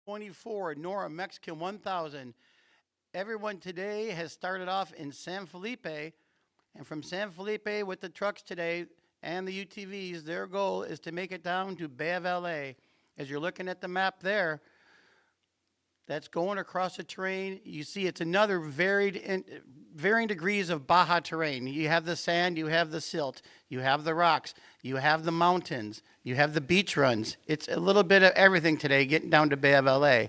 24 Norra Mexican 1000. Everyone today has started off in San Felipe, and from San Felipe with the trucks today and the UTVs, their goal is to make it down to Bay of LA. As you're looking at the map there, that's going across the terrain. You see it's another varying degrees of Baja terrain. You have the sand, you have the silt, you have the rocks, you have the mountains, you have the beach runs. It's a little bit of everything today getting down to Bay of LA.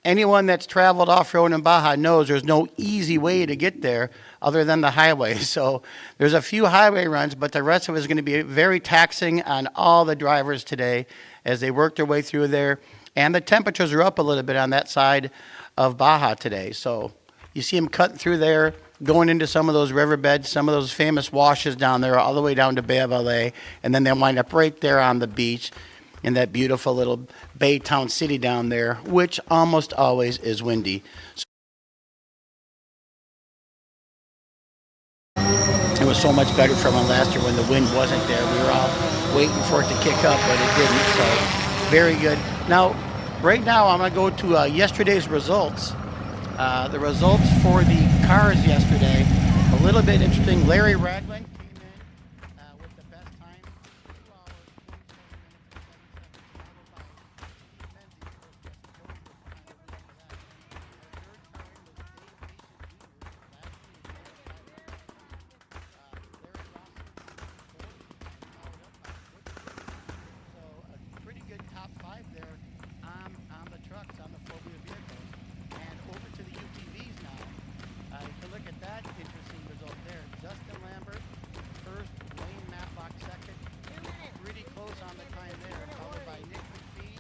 Anyone that's traveled off-road in Baja knows there's no easy way to get there other than the highway. So there's a few highway runs, but the rest of it is going to be very taxing on all the drivers today as they work their way through there. And the temperatures are up a little bit on that side of Baja today. So you see them cutting through there, going into some of those riverbeds, some of those famous washes down there, all the way down to Bay of LA. And then they'll wind up right there on the beach in that beautiful little bay town city down there, which almost always is windy. It was so much better from last year when the wind wasn't there. We were all waiting for it to kick up, but it didn't. So very good. Now, right now, I'm going to go to yesterday's results. The results for the cars yesterday, a little bit interesting. Larry Ragland came in with the best time, 2 hours, 27 minutes and 77 seconds. Third time was Dave Mason Jr. last year. So a pretty good top 5 there on the trucks, on the 4-wheel vehicles. And over to the UTVs now. You can look at that interesting result there. Justin Lambert first, Wayne Matlock second. Pretty close on the time there, followed by Nick McPhee.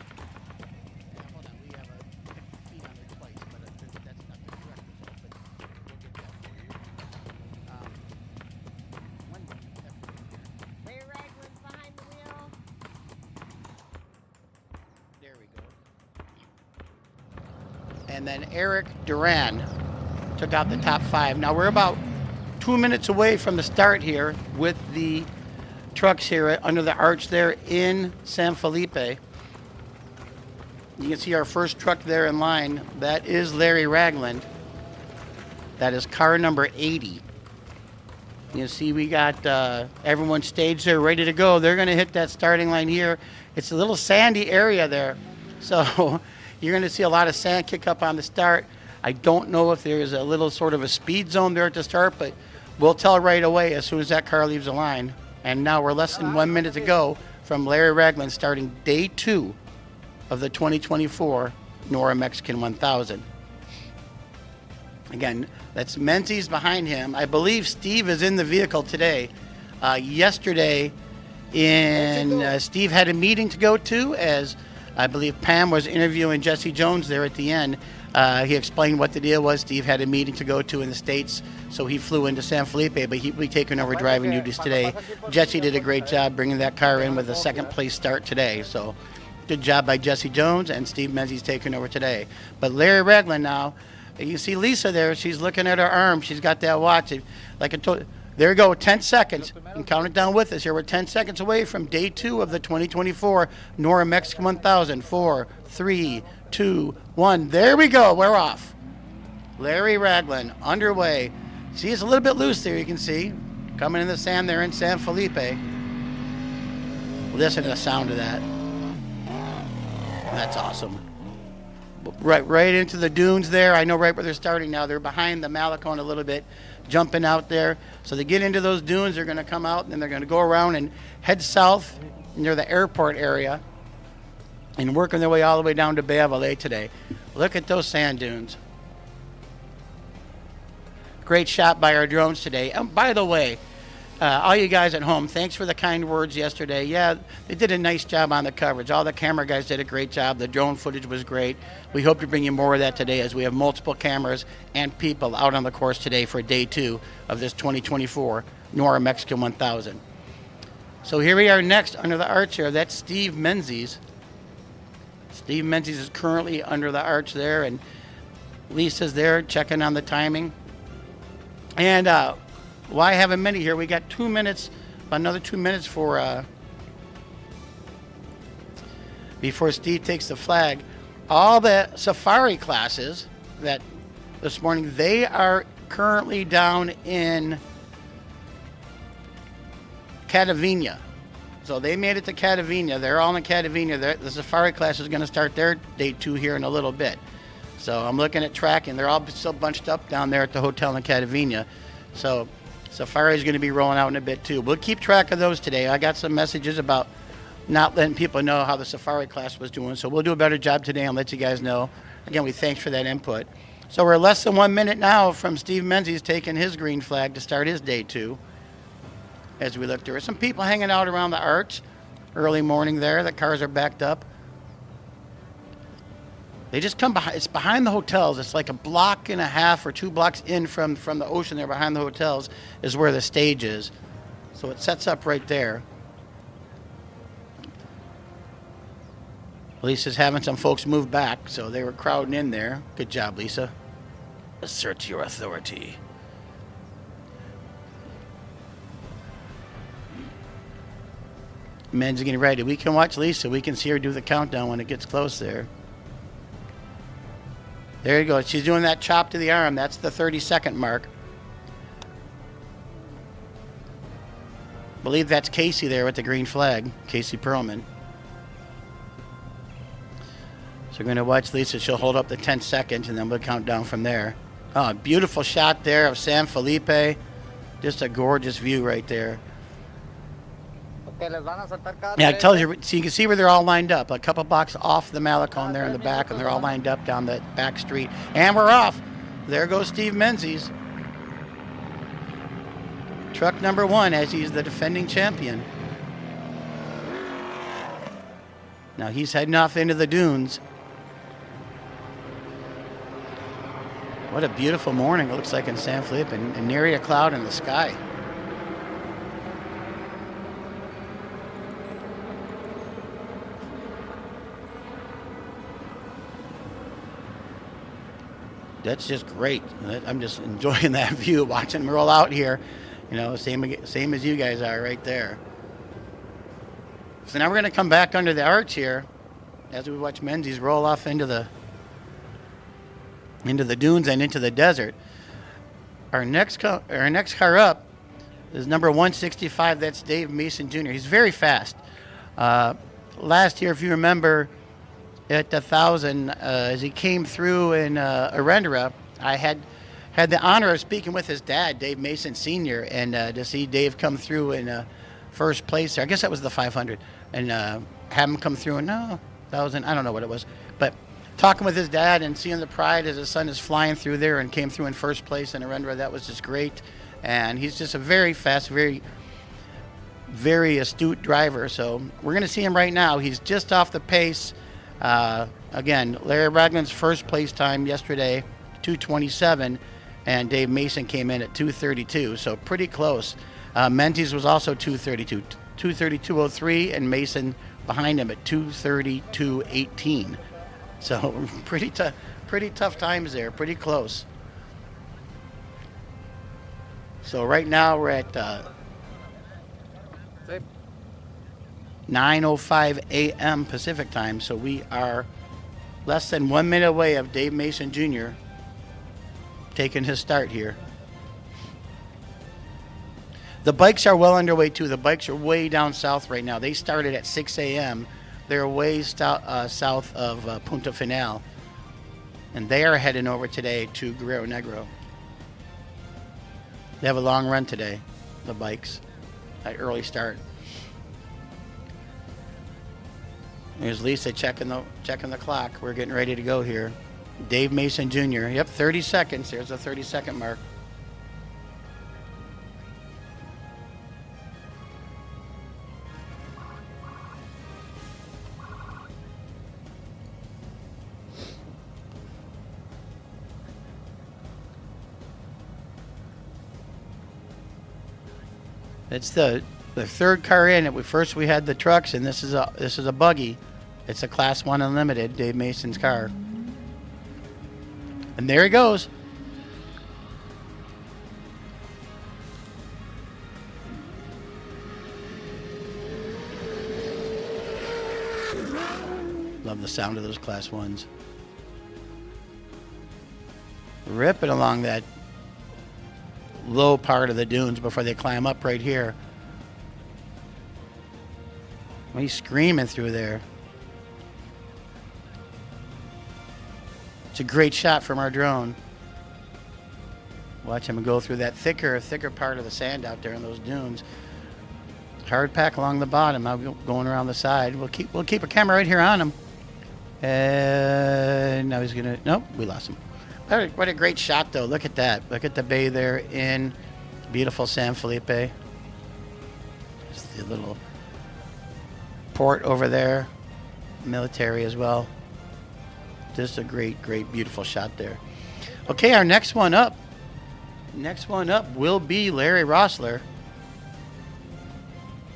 And hold on, we have a Nick McPhee on there twice, but that's not the correct result, but we'll get that for you. One more. Larry Ragland's behind the wheel. There we go. And then Eric Duran took out the top 5. Now we're about 2 minutes away from the start here with the trucks here under the arch there in San Felipe. You can see our first truck there in line. That is Larry Ragland. That is car number 80. You can see we got everyone staged there ready to go. They're going to hit that starting line here. It's a little sandy area there. So you're going to see a lot of sand kick up on the start. I don't know if there's a little sort of a speed zone there at the start, but we'll tell right away as soon as that car leaves the line. And now we're less than 1 minute to go from Larry Ragland starting day 2 of the 2024 Norra Mexican 1000. Again, that's Menzies behind him. I believe Steve is in the vehicle today. Yesterday, Steve had a meeting to go to, as I believe Pam was interviewing Jesse Jones there at the end. He explained what the deal was. Steve had a meeting to go to in the States, so he flew into San Felipe, but he'll be taking over driving duties today. Jesse did a great job bringing that car in with a second place start today. So good job by Jesse Jones, and Steve Menzies taking over today. But Larry Ragland now, you see Lisa there. She's looking at her arm. She's got that watch. Like I told, there we go, 10 seconds. And count it down with us here. We're 10 seconds away from day 2 of the 2024 Norra Mexican 1000. 4, 3, 2, 1. There we go. We're off. Larry Ragland underway. See, it's a little bit loose there, you can see. Coming in the sand there in San Felipe. Listen to the sound of that. That's awesome. Right into the dunes there. I know right where they're starting now. They're behind the Malecon a little bit, jumping out there. So they get into those dunes. They're going to come out, and then they're going to go around and head south near the airport area and working their way all the way down to Bay of LA today. Look at those sand dunes. Great shot by our drones today. And by the way, all you guys at home, thanks for the kind words yesterday. Yeah, they did a nice job on the coverage. All the camera guys did a great job. The drone footage was great. We hope to bring you more of that today as we have multiple cameras and people out on the course today for day 2 of this 2024 Norra Mexican 1000. So here we are next under the arch here. That's Steve Menzies. Steve Menzies is currently under the arch there, and Lisa's there checking on the timing. And why have many here? We got 2 minutes, another 2 minutes for before Steve takes the flag. all the safari classes that this morning, they are currently down in Catavina. So they made it to Catavina. They're all in Catavina. The safari class is going to start their day 2 here in a little bit. So I'm looking at tracking. They're all still bunched up down there at the hotel in Catavina. So safari is going to be rolling out in a bit too. We'll keep track of those today. I got some messages about not letting people know how the safari class was doing. So we'll do a better job today and let you guys know. Again, we thanks for that input. So we're less than 1 minute now from Steve Menzies taking his green flag to start his day 2. As we look, there were some people hanging out around the arch early morning there. The cars are backed up. They just come behind. It's behind the hotels. It's like a block and a half or 2 blocks in from the ocean there behind the hotels is where the stage is. So it sets up right there. Lisa's having some folks move back, so they were crowding in there. Good job, Lisa. Assert your authority. Men's getting ready. We can watch Lisa. We can see her do the countdown when it gets close there. There you go. She's doing that chop to the arm. That's the 30-second mark. I believe that's Casey there with the green flag. Casey Perlman. So we're going to watch Lisa. She'll hold up the 10 seconds, and then we'll count down from there. Oh, beautiful shot there of San Felipe. Just a gorgeous view right there. Yeah, it tells you, so you can see where they're all lined up. A couple blocks off the Malecon there in the back, and they're all lined up down the back street. And we're off. There goes Steve Menzies. Truck number 1 as he's the defending champion. Now he's heading off into the dunes. What a beautiful morning it looks like in San Felipe, and nary a cloud in the sky. That's just great. I'm just enjoying that view, watching them roll out here. You know, same as you guys are right there. So now we're going to come back under the arch here as we watch Menzies roll off into the dunes and into the desert. Our next car up is number 165. That's Dave Mason Jr. He's very fast. Last year, if you remember, at the 1,000, as he came through in Arendara, I had the honor of speaking with his dad, Dave Mason Sr., and to see Dave come through in first place there. I guess that was the 500, and have him come through in 1,000. I don't know what it was, but talking with his dad and seeing the pride as his son is flying through there and came through in first place in Arendara, that was just great. And he's just a very fast, very, very astute driver. So we're going to see him right now. He's just off the pace. Again, Larry Ragland's first place time yesterday, 2:27, and Dave Mason came in at 2:32, so pretty close. Menzies was also 2:32, 2:32.03, and Mason behind him at 2:32.18. So pretty tough times there, pretty close. So right now we're at 9:05 a.m. Pacific time, so we are less than 1 minute away of Dave Mason Jr. taking his start here. The bikes are well underway too. The bikes are way down south right now. They started at 6 a.m. They're way south of Punta Final, and they are heading over today to Guerrero Negro. They have a long run today, the bikes, at early start. There's Lisa checking the clock. We're getting ready to go here. Dave Mason Jr. Yep, 30 seconds. There's a 30-second mark. It's the third car in. First we had the trucks, and this is a buggy. It's a Class 1 Unlimited, Dave Mason's car. And there he goes. Love the sound of those Class 1s. Ripping along that low part of the dunes before they climb up right here. He's screaming through there. It's a great shot from our drone. Watch him go through that thicker part of the sand out there in those dunes. Hard pack along the bottom. Now going around the side. We'll keep a camera right here on him. And now he's gonna. Nope, we lost him. What a great shot, though. Look at that. Look at the bay there in beautiful San Felipe. There's the little port over there. Military as well. Just a great, beautiful shot there. Okay, our next one up. Next one up will be Larry Rossler.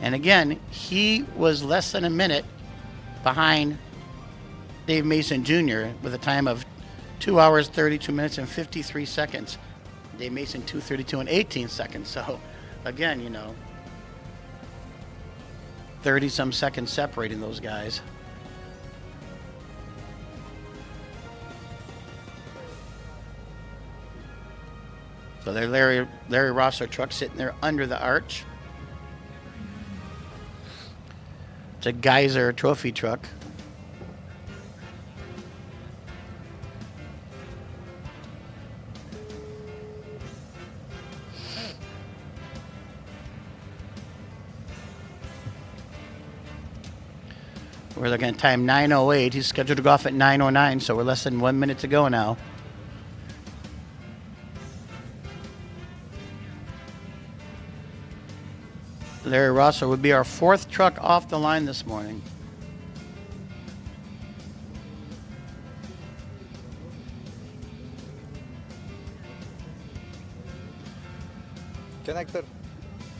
And again, he was less than a minute behind Dave Mason Jr. with a time of 2 hours, 32 minutes, and 53 seconds. Dave Mason, 2:32 and 18 seconds. So, again, 30-some seconds separating those guys. So there's Larry Rossler truck sitting there under the arch. It's a Geyser trophy truck. We're looking at time 9:08. He's scheduled to go off at 9:09, so we're less than 1 minute to go now. Larry Rossler would be our fourth truck off the line this morning. Connector.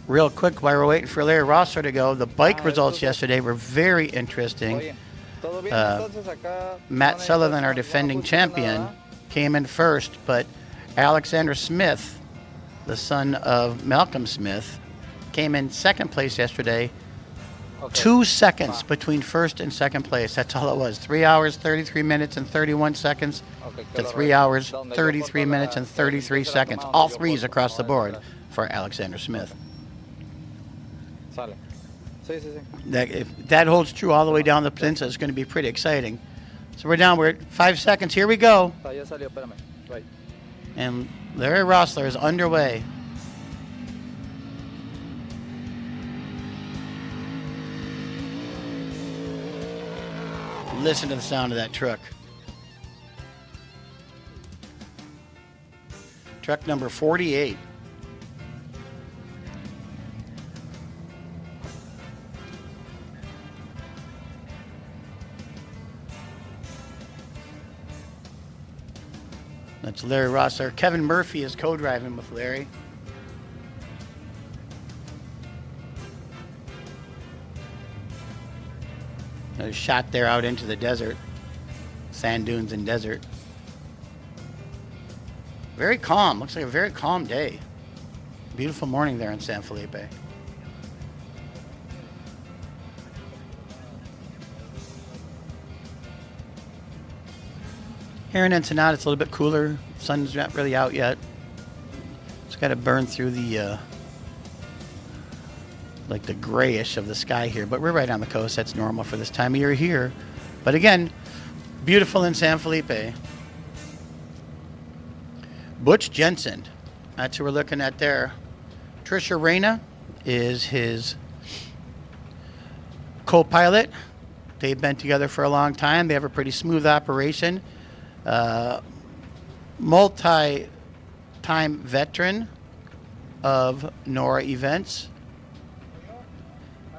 Real quick, while we're waiting for Larry Rossler to go, the bike results yesterday were very interesting. Matt Sullivan, our defending champion, came in first, but Alexander Smith, the son of Malcolm Smith, came in second place yesterday. 2 seconds between first and second place. That's all it was. 3 hours, 33 minutes, and 31 seconds to 3 hours, 33 minutes, and 33 seconds. All threes across the board for Alexander Smith. If that holds true all the way down the peninsula, it's going to be pretty exciting. So we're at 5 seconds. Here we go. And Larry Rossler is underway. Listen to the sound of that truck. Truck number 48. That's Larry Rossler. Kevin Murphy is co-driving with Larry. A shot there out into the desert. Sand dunes and desert. Very calm. Looks like a very calm day. Beautiful morning there in San Felipe. Here in Ensenada, it's a little bit cooler. Sun's not really out yet. It's got to burn through the like the grayish of the sky here, but we're right on the coast. That's normal for this time of year here. But again, beautiful in San Felipe. Butch Jensen, that's who we're looking at there. Trisha Reyna is his co-pilot. They've been together for a long time. They have a pretty smooth operation. Multi-time veteran of Norra events.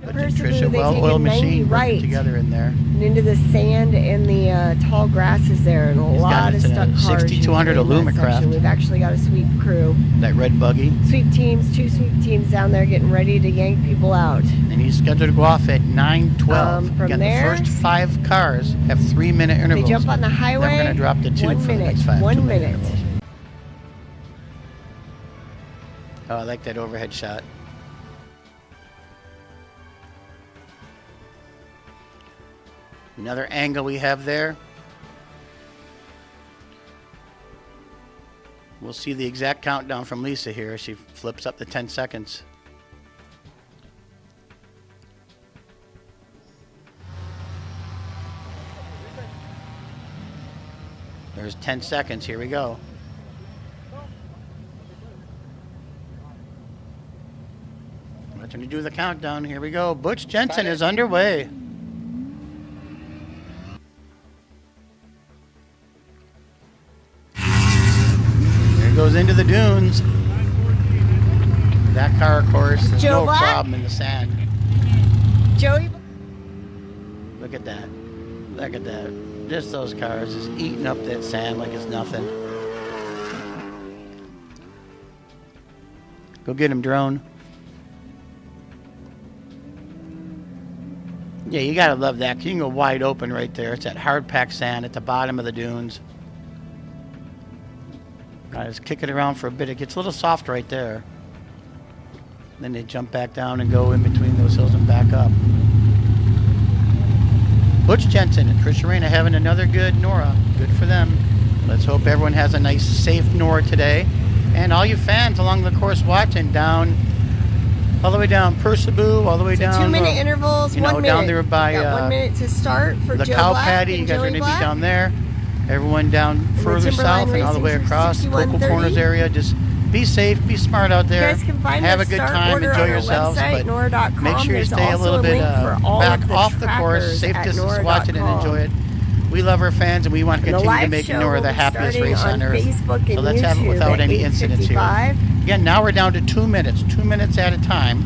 But Trisha, well-oiled machine, working together in there. And into the sand and the tall grasses there, and a lot of stuck cars. 6200 Alumacraft. We've actually got a sweep crew. That red buggy. Sweep teams, 2 sweep teams down there getting ready to yank people out. And he's scheduled to go off at 9:12. From Again, there, the first 5 cars have 3-minute intervals. They jump on the highway. Then we're going to drop to 2 1 for the minute. next 5. 1 2-minute minute. intervals. Oh, I like that overhead shot. Another angle we have there. We'll see the exact countdown from Lisa here. She flips up to 10 seconds. There's 10 seconds. Here we go. Watching you do the countdown. Here we go. Butch Jensen is underway. There he goes into the dunes. That car, of course, there's Joe no Black? problem in the sand. Joey. Look at that. Look at that. Just those cars just eating up that sand like it's nothing. Go get him, drone. Yeah, you gotta love that. You can go wide open right there. It's that hard packed sand at the bottom of the dunes. I just kick it around for a bit. It gets a little soft right there. Then they jump back down and go in between those hills and back up. Butch Jensen and Trish Arena having another good Norra. Good for them. Let's hope everyone has a nice, safe Norra today. And all you fans along the course watching down, all the way down Percebu, all the way down. 2-minute intervals, you know, 1 minute. down there by Got 1 minute to start for the Joe cow Black patty. and You guys are Joey going to be Black. down there. Everyone down further south and all the way Racing for across the Coco 6130. Corners area. Just be safe, be smart out You there. guys can find have the a good start time, order enjoy on our yourselves, website, but Norra.com. make sure you There's stay a also little bit link for all back of the off the course, trackers safe at distance, watch it and Norra.com. enjoy it. We love our fans and we want to And the continue to live make show Norra will the be happiest starting race on on earth. Facebook and So let's have it YouTube without at any incidents here. 8:55. Again, now we're down to 2 minutes, 2 minutes at a time.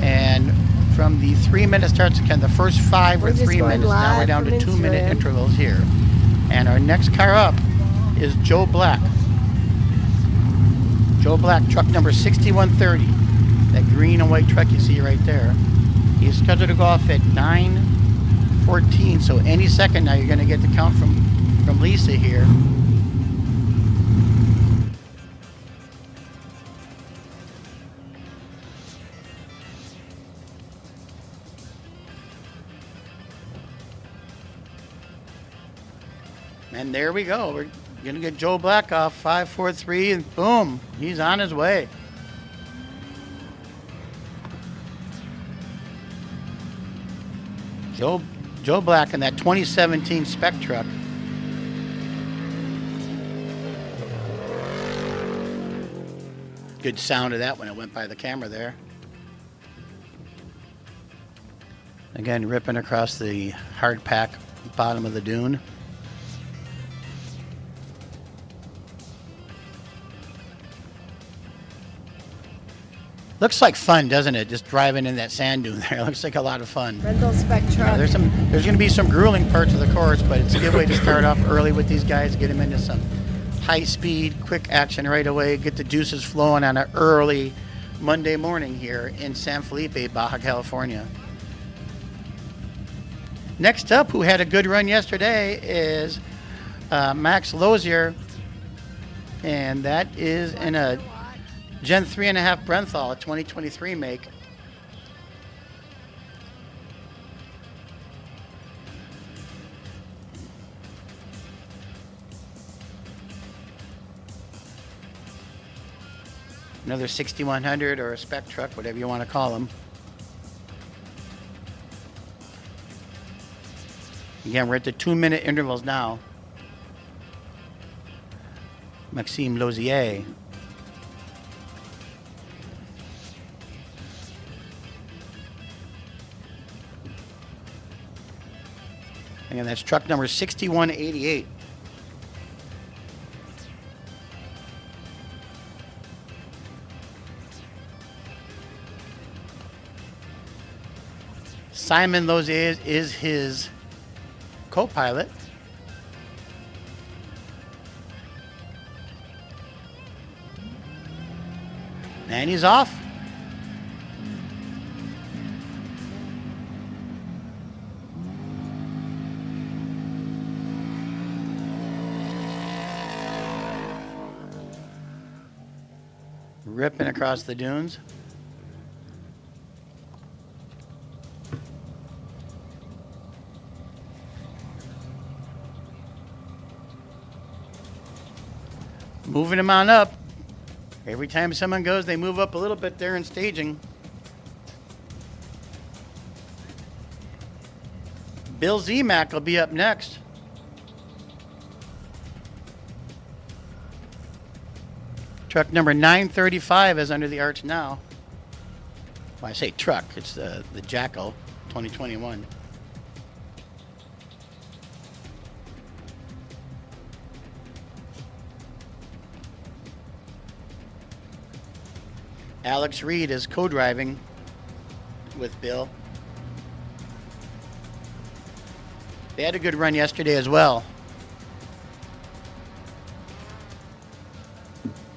And from the 3 minute starts again, the first 5 We're were just 3 going minutes. Now we're live down to from 2 minute Instagram. intervals here. And our next car up is Joe Black. Joe Black, truck number 6130. That green and white truck you see right there. He's scheduled to go off at 9:14. So any second now you're going to get the count from Lisa here. And there we go. We're going to get Joe Black off 5-4-3 and boom, he's on his way. Joe Black in that 2017 spec truck. Good sound of that when it went by the camera there. Again, ripping across the hard pack bottom of the dune. Looks like fun, doesn't it? Just driving in that sand dune there. Looks like a lot of fun. Rental spec truck. There's going to be some grueling parts of the course, but it's a good way to start off early with these guys, get them into some high speed, quick action right away, get the juices flowing on an early Monday morning here in San Felipe, Baja California. Next up, who had a good run yesterday, is Max Lozier, and that is in a Gen 3.5 Brenthal, a 2023 make. Another 6100 or a spec truck, whatever you want to call them. Again, we're at the 2 minute intervals now. Maxime Lozier. Again, that's truck number 6188. Simon Lozier is his co-pilot. And he's off. Ripping across the dunes. moving them on up. Every time someone goes, they move up a little bit there in staging. Bill Zemak will be up next. Truck number 935 is under the arch now. When I say truck, it's the Jackal 2021. Alex Reed is co-driving with Bill. They had a good run yesterday as well.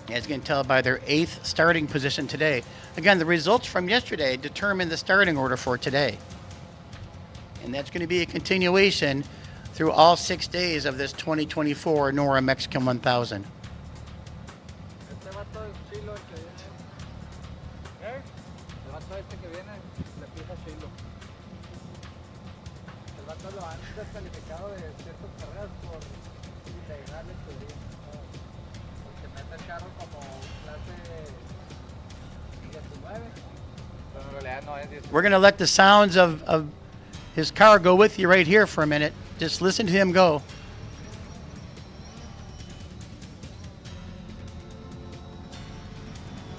As you can tell by their 8th starting position today. Again, the results from yesterday determine the starting order for today. And that's going to be a continuation through all 6 days of this 2024 Norra Mexican 1000. We're going to let the sounds of his car go with you right here for a minute. Just listen to him go.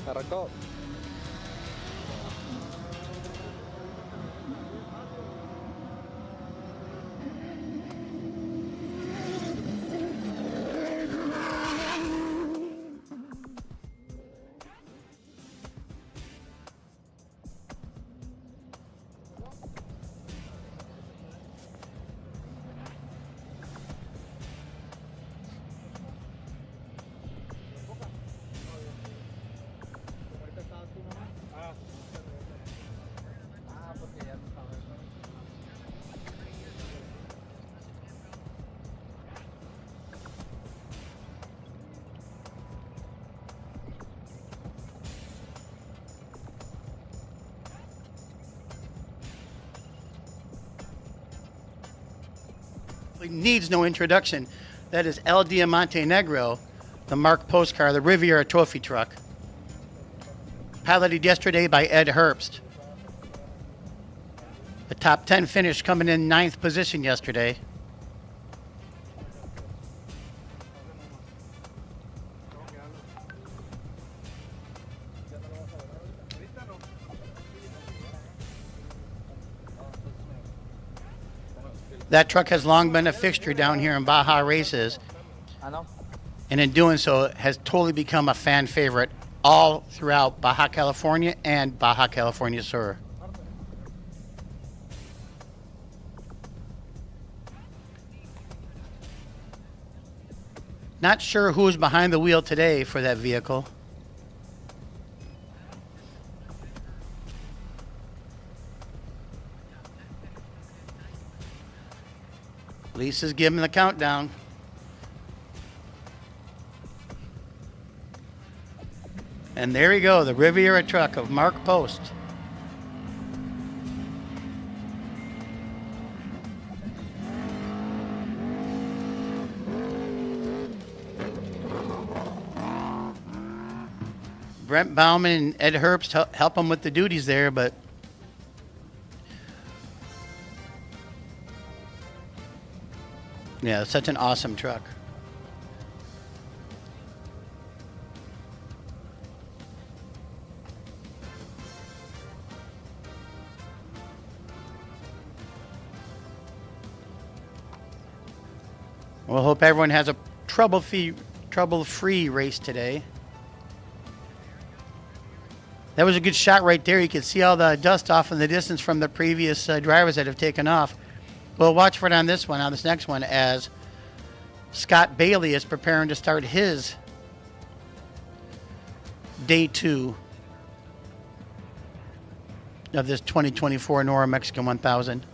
Arrancó. Needs no introduction. That is El Diamante Negro, the Mark Post car, the Riviera Trophy truck. Piloted yesterday by Ed Herbst. The top 10 finish coming in 9th position yesterday. That truck has long been a fixture down here in Baja races, and in doing so has totally become a fan favorite all throughout Baja California and Baja California Sur. Not sure who's behind the wheel today for that vehicle. Lisa's giving the countdown. And there you go, the Riviera truck of Mark Post. Brent Bauman and Ed Herbst help him with the duties there, but yeah, such an awesome truck. Well, hope everyone has a trouble-free race today. That was a good shot right there. You can see all the dust off in the distance from the previous drivers that have taken off. We'll watch for it on this one, on this next one, as Scott Bailey is preparing to start his day 2 of this 2024 Norra Mexican 1000.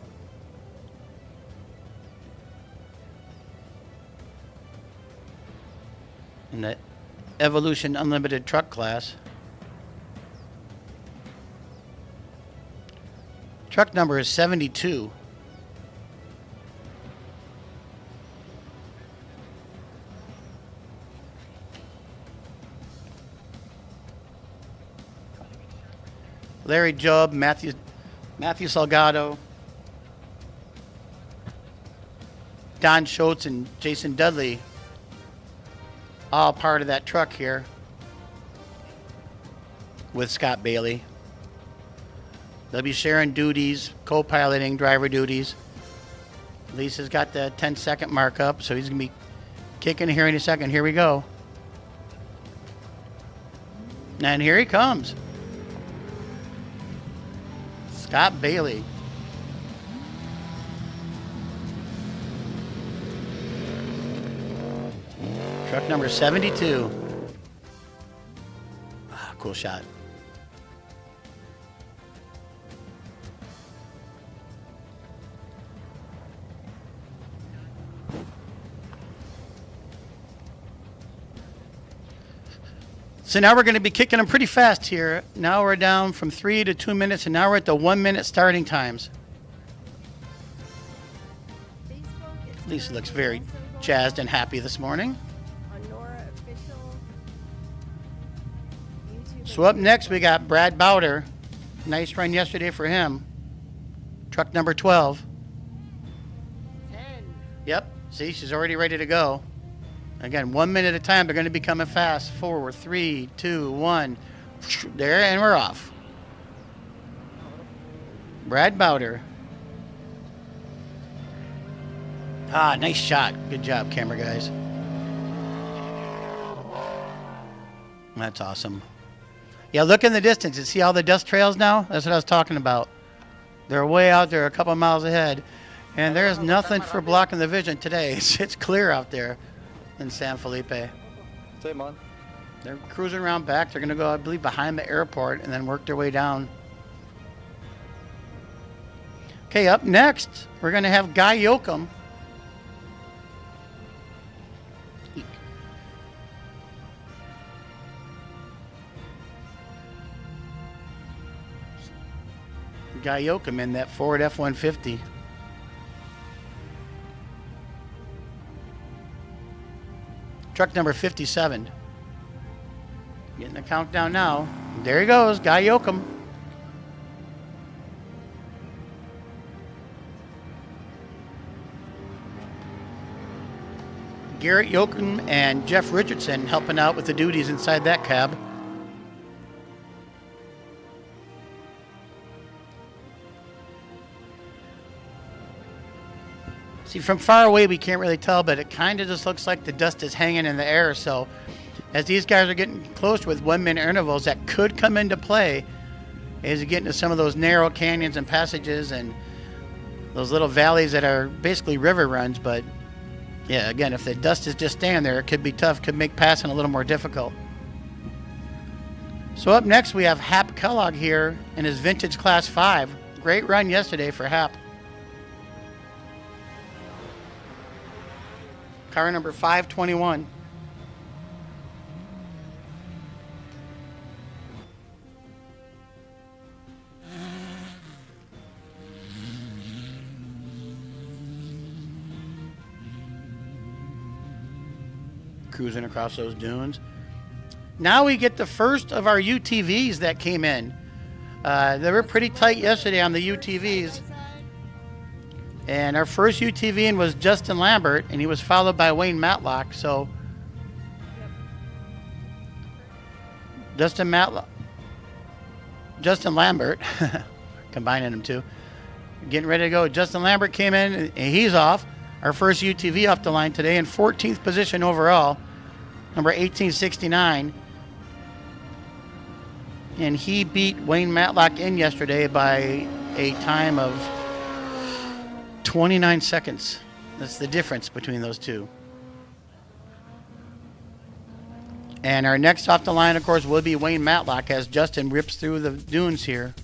In the Evolution Unlimited truck class. Truck number is 72. Larry Job, Matthew Salgado, Don Schultz, and Jason Dudley, all part of that truck here with Scott Bailey. They'll be sharing duties, co-piloting, driver duties. Lisa's got the 10-second mark up, so he's going to be kicking here in a second. Here we go. And here he comes. Scott Bailey. Truck number 72. Ah, cool shot. So now we're going to be kicking them pretty fast here. Now we're down from 3 to 2 minutes, and now we're at the 1 minute starting times. Lisa looks very jazzed and happy this morning. So up next we got Brad Bowder. Nice run yesterday for him. Truck number 12. 10. Yep. See, she's already ready to go. Again, 1 minute at a time. They're going to be coming fast. Forward. 3, 2, 1. There, and we're off. Brad Bowder. Ah, nice shot. Good job, camera guys. That's awesome. Yeah, look in the distance and see all the dust trails now? That's what I was talking about. They're way out there a couple miles ahead. And there's nothing for blocking the vision today. It's clear out there in San Felipe. Same on. They're cruising around back. They're going to go, I believe, behind the airport and then work their way down. Okay, up next, we're going to have Guy Yoakum. Guy Yoakum in that Ford F-150. Truck number 57. Getting the countdown now. There he goes, Guy Yoakum. Garrett Yoakum and Jeff Richardson helping out with the duties inside that cab. See, from far away we can't really tell, but it kind of just looks like the dust is hanging in the air. So as these guys are getting close with 1 minute intervals, that could come into play as you get into some of those narrow canyons and passages and those little valleys that are basically river runs. But yeah, again, if the dust is just staying there, it could be tough, could make passing a little more difficult. So up next we have Hap Kellogg here in his vintage class 5. Great run yesterday for Hap. Car number 521. Cruising across those dunes. Now we get the first of our UTVs that came in. They were pretty tight yesterday on the UTVs. And our first UTV in was Justin Lambert, and he was followed by Wayne Matlock. So Justin Lambert, combining them two, getting ready to go. Justin Lambert came in, and he's off. Our first UTV off the line today in 14th position overall, number 1869. And he beat Wayne Matlock in yesterday by a time of 29 seconds. That's the difference between those two. And our next off the line, of course, will be Wayne Matlock as Justin rips through the dunes here.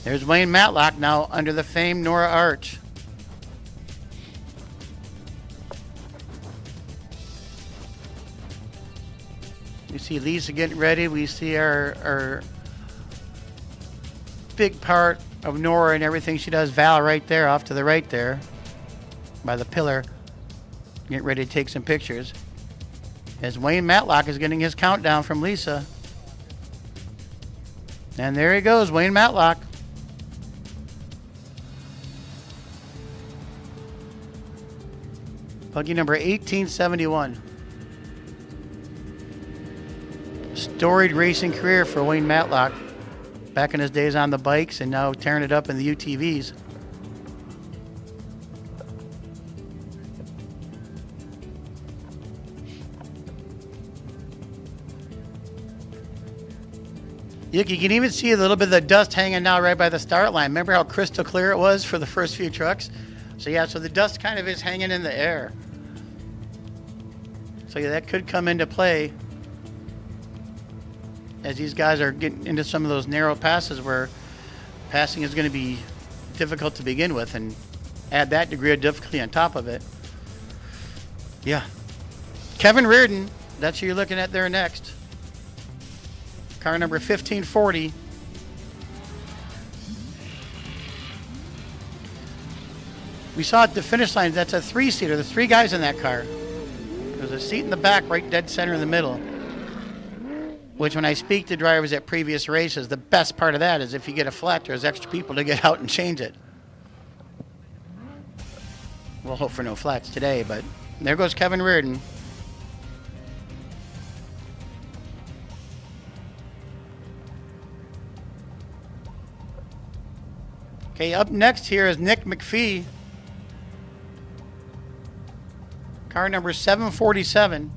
There's Wayne Matlock now under the famed Norra Arch. We see Lisa getting ready. We see our big part of Norra and everything she does, Val, right there, off to the right there. by the pillar, getting ready to take some pictures. As Wayne Matlock is getting his countdown from Lisa. And there he goes, Wayne Matlock. Buggy number 1871. Storied racing career for Wayne Matlock. Back in his days on the bikes and now tearing it up in the UTVs. You can even see a little bit of the dust hanging now right by the start line. Remember how crystal clear it was for the first few trucks? So yeah, so the dust kind of is hanging in the air. So yeah, that could come into play as these guys are getting into some of those narrow passes where passing is going to be difficult to begin with, and add that degree of difficulty on top of it. Yeah. Kevin Reardon, that's who you're looking at there next. Car number 1540. We saw at the finish line, that's a three-seater. There's three guys in that car. There's a seat in the back, right dead center in the middle. Which when I speak to drivers at previous races, the best part of that is if you get a flat, there's extra people to get out and change it. We'll hope for no flats today, but there goes Kevin Reardon. Okay, up next here is Nick McPhee. Car number 747.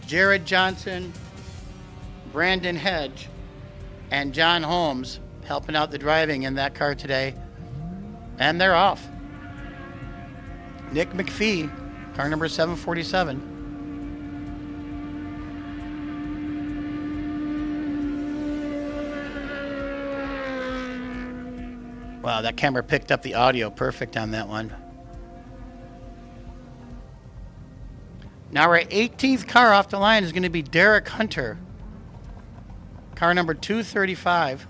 Jared Johnson, Brandon Hedge, and John Holmes helping out the driving in that car today. And they're off. Nick McPhee, car number 747. Wow, that camera picked up the audio perfect on that one. Now our 18th car off the line is going to be Derek Hunter. Car number 235.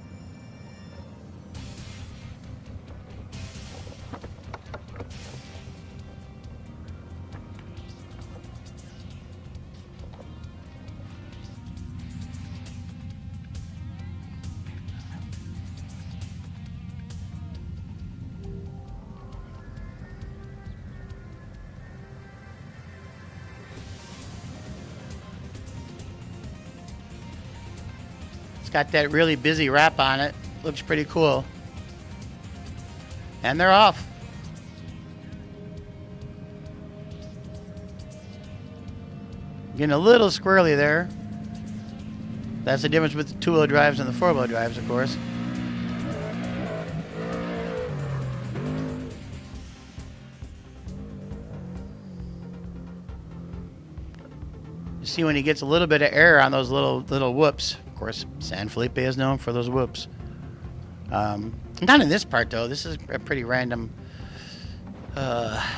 It's got that really busy wrap on it. Looks pretty cool. And they're off. Getting a little squirrely there. That's the difference with the two-wheel drives and the four-wheel drives, of course. You see when he gets a little bit of air on those little whoops. Of course, San Felipe is known for those whoops. Not in this part, though. This is a pretty random,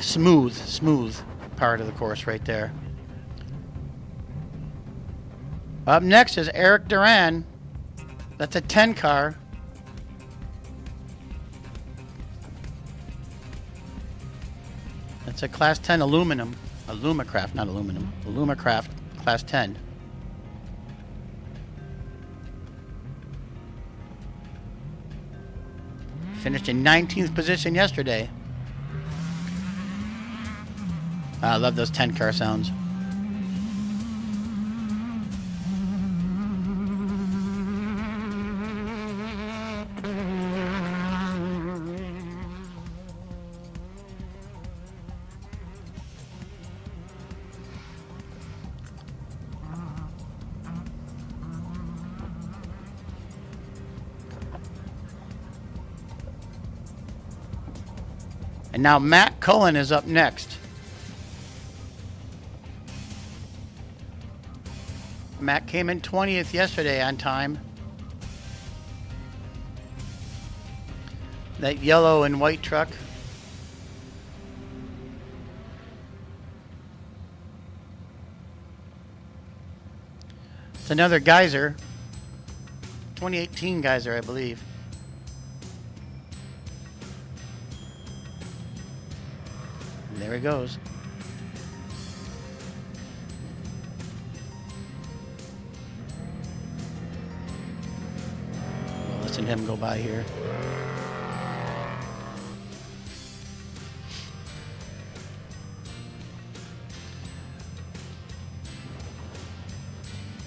smooth part of the course right there. Up next is Eric Duran. That's a 10 car. That's a Class 10 aluminum. Alumacraft, not aluminum. Alumacraft Class 10. Finished in 19th position yesterday. I love those 10 car sounds. And now Matt Cullen is up next. Matt came in 20th yesterday on time. That yellow and white truck. It's another Geyser. 2018 Geyser, I believe. And there he goes. We'll listen to him go by here.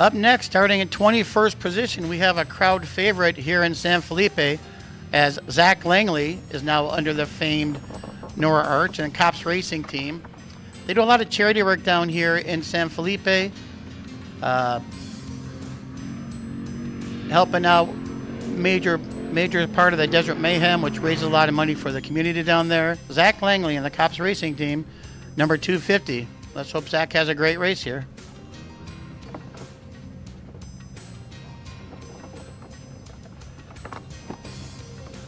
Up next, starting in 21st position, we have a crowd favorite here in San Felipe, as Zach Langley is now under the famed Norra Arch and Cops Racing Team. They do a lot of charity work down here in San Felipe, helping out major part of the Desert Mayhem, which raises a lot of money for the community down there. Zach Langley and the Cops Racing Team, number 250. Let's hope Zach has a great race here.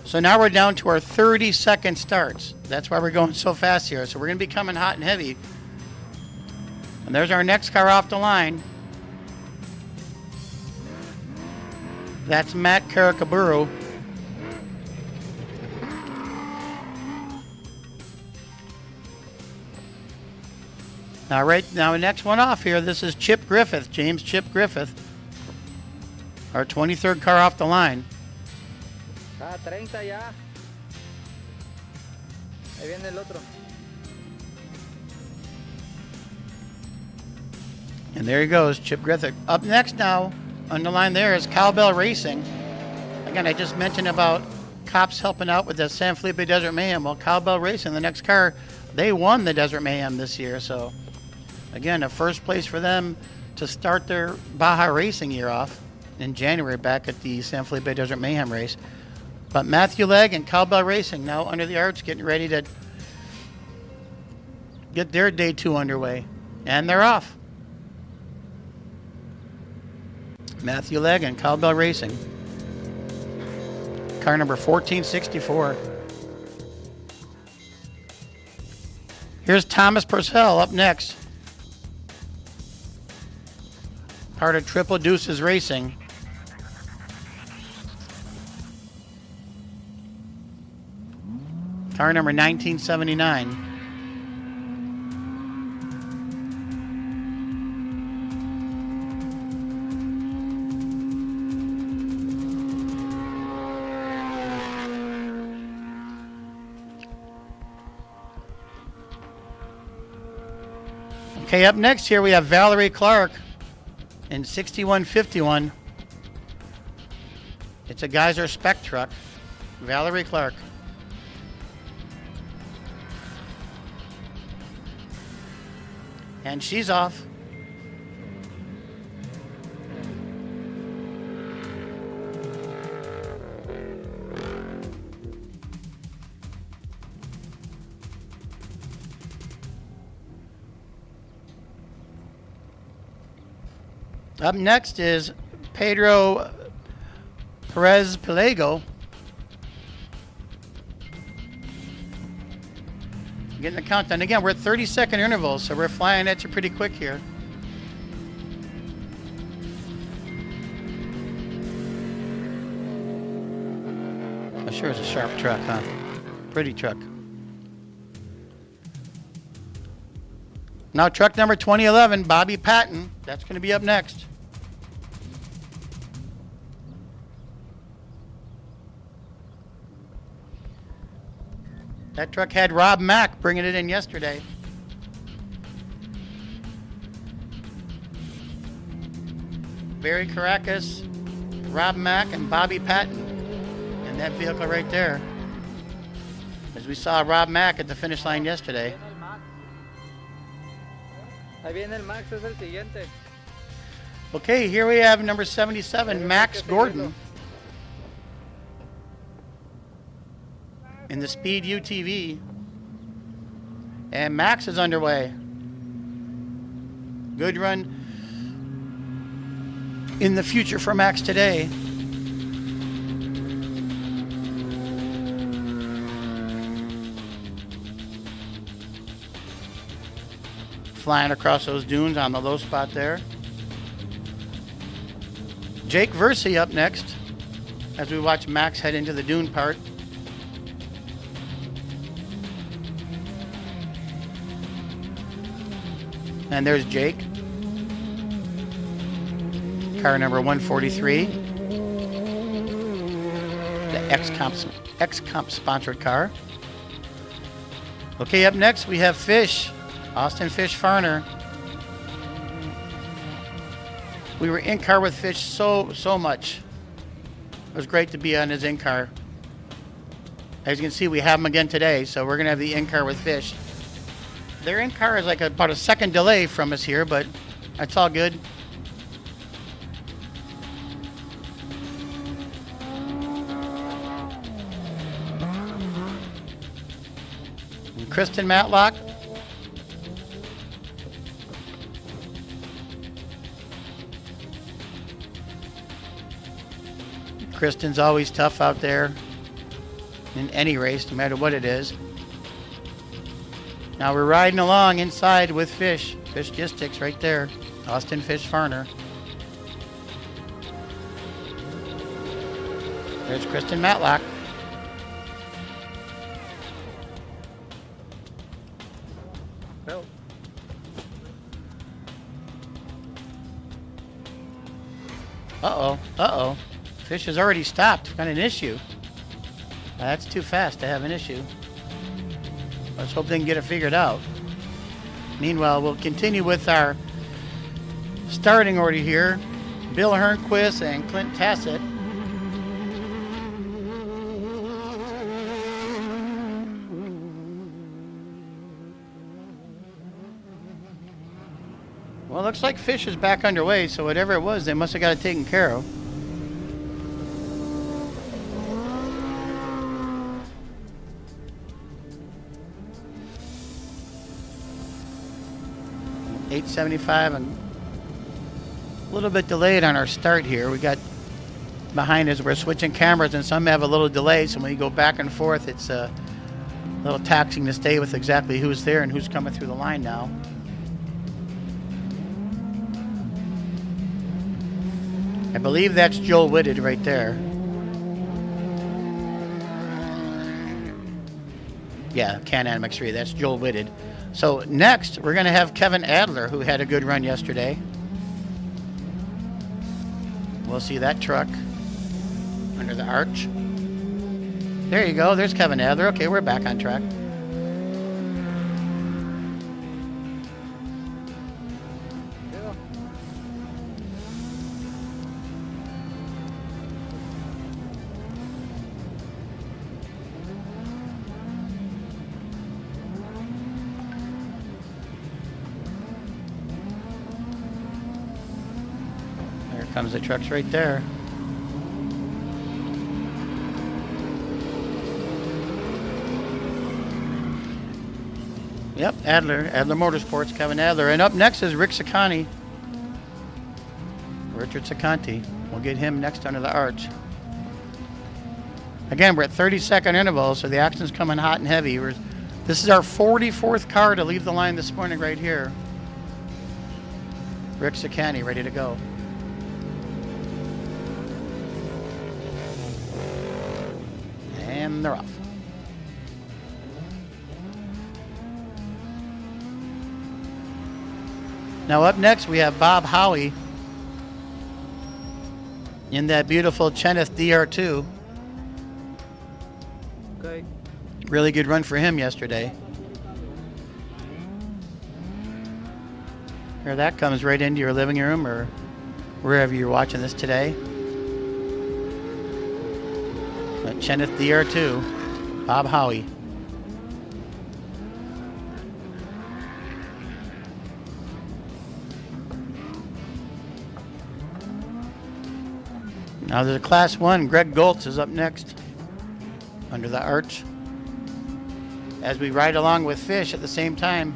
So now we're down to our 30-second starts. That's why we're going so fast here. So we're going to be coming hot and heavy. And there's our next car off the line. That's Matt Karakaburu. Now, right now, the next one off here, this is Chip Griffith, James Chip Griffith. Our 23rd car off the line. 30 ya. Ahí viene el otro. And there he goes, Chip Griffith. Up next now, on the line there is Cowbell Racing. Again, I just mentioned about Cops helping out with the San Felipe Desert Mayhem. Well, Cowbell Racing, the next car, they won the Desert Mayhem this year. So, again, a first place for them to start their Baja Racing year off in January back at the San Felipe Desert Mayhem race. But Matthew Legg and Cowbell Racing now under the arch, getting ready to get their day 2 underway. And they're off. Matthew Legg and Cowbell Racing. Car number 1464. Here's Thomas Purcell up next. Part of Triple Deuces Racing. Car number 1979. Okay, up next here we have Valerie Clark in 6151. It's a Geyser spec truck. Valerie Clark. And she's off. Up next is Pedro Perez Pelego. Getting the countdown. Again, we're at 30-second intervals, so we're flying at you pretty quick here. Oh, sure is a sharp truck, huh? Pretty truck. Now truck number 2011, Bobby Patton. That's going to be up next. That truck had Rob Mack bringing it in yesterday. Barry Caracas, Rob Mack, and Bobby Patton in that vehicle right there. As we saw Rob Mack at the finish line yesterday. Ahí viene el Max, es el siguiente. Okay, here we have number 77, Max Gordon. In the Speed UTV. And Max is underway. Good run in the future for Max today. Flying across those dunes on the low spot there. Jake Versey up next as we watch Max head into the dune part. And there's Jake. Car number 143. The X-Comp sponsored car. Okay, up next we have Fish. Austin Fish Farner. We were in car with Fish so much. It was great to be on his in-car. As you can see, we have him again today, so we're going to have the in-car with Fish. Their in-car is like about a second delay from us here, but that's all good. And Kristen Matlock. Kristen's always tough out there in any race, no matter what it is. Now we're riding along inside with Fish. Fishgistics right there. Austin Fish Farner. There's Kristen Matlock. No. Uh-oh. Fish has already stopped. Got an issue. That's too fast to have an issue. Let's hope they can get it figured out. Meanwhile, we'll continue with our starting order here. Bill Hernquist and Clint Tassett. Well, looks like Fish is back underway, so whatever it was, they must have got it taken care of. .875 and a little bit delayed on our start here. We got behind us, we're switching cameras and some have a little delay, so when you go back and forth, it's a little taxing to stay with exactly who's there and who's coming through the line now. I believe that's Joel Whitted right there. Yeah, Can-Am X3, that's Joel Whitted. So next, we're going to have Kevin Adler, who had a good run yesterday. We'll see that truck under the arch. There you go. There's Kevin Adler. Okay, we're back on track. Comes the trucks right there. Yep, Adler Motorsports, Kevin Adler. And up next is Rick Saccani. Richard Saccanti. We'll get him next under the arch. Again, we're at 30-second intervals, so the action's coming hot and heavy. This is our 44th car to leave the line this morning right here. Rick Saccani ready to go. And they're off. Now up next we have Bob Howie in that beautiful Cheneth DR2. Okay. Really good run for him yesterday. Here that comes right into your living room or wherever you're watching this today. Cheneth DR2, Bob Howie. Now there's a Class 1. Greg Goltz is up next under the arch as we ride along with Fish at the same time.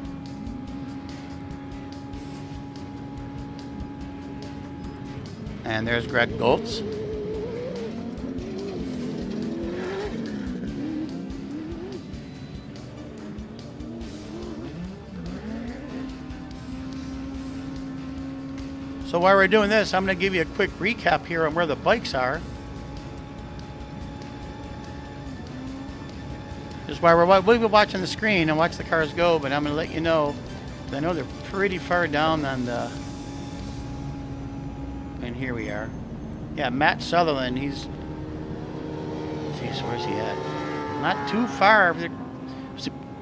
And there's Greg Goltz. So while we're doing this, I'm going to give you a quick recap here on where the bikes are. Just while we'll be watching the screen and watch the cars go, but I'm going to let you know, 'cause I know they're pretty far down on the, and here we are. Yeah, Matt Sutherland, he's, geez, where's he at? Not too far.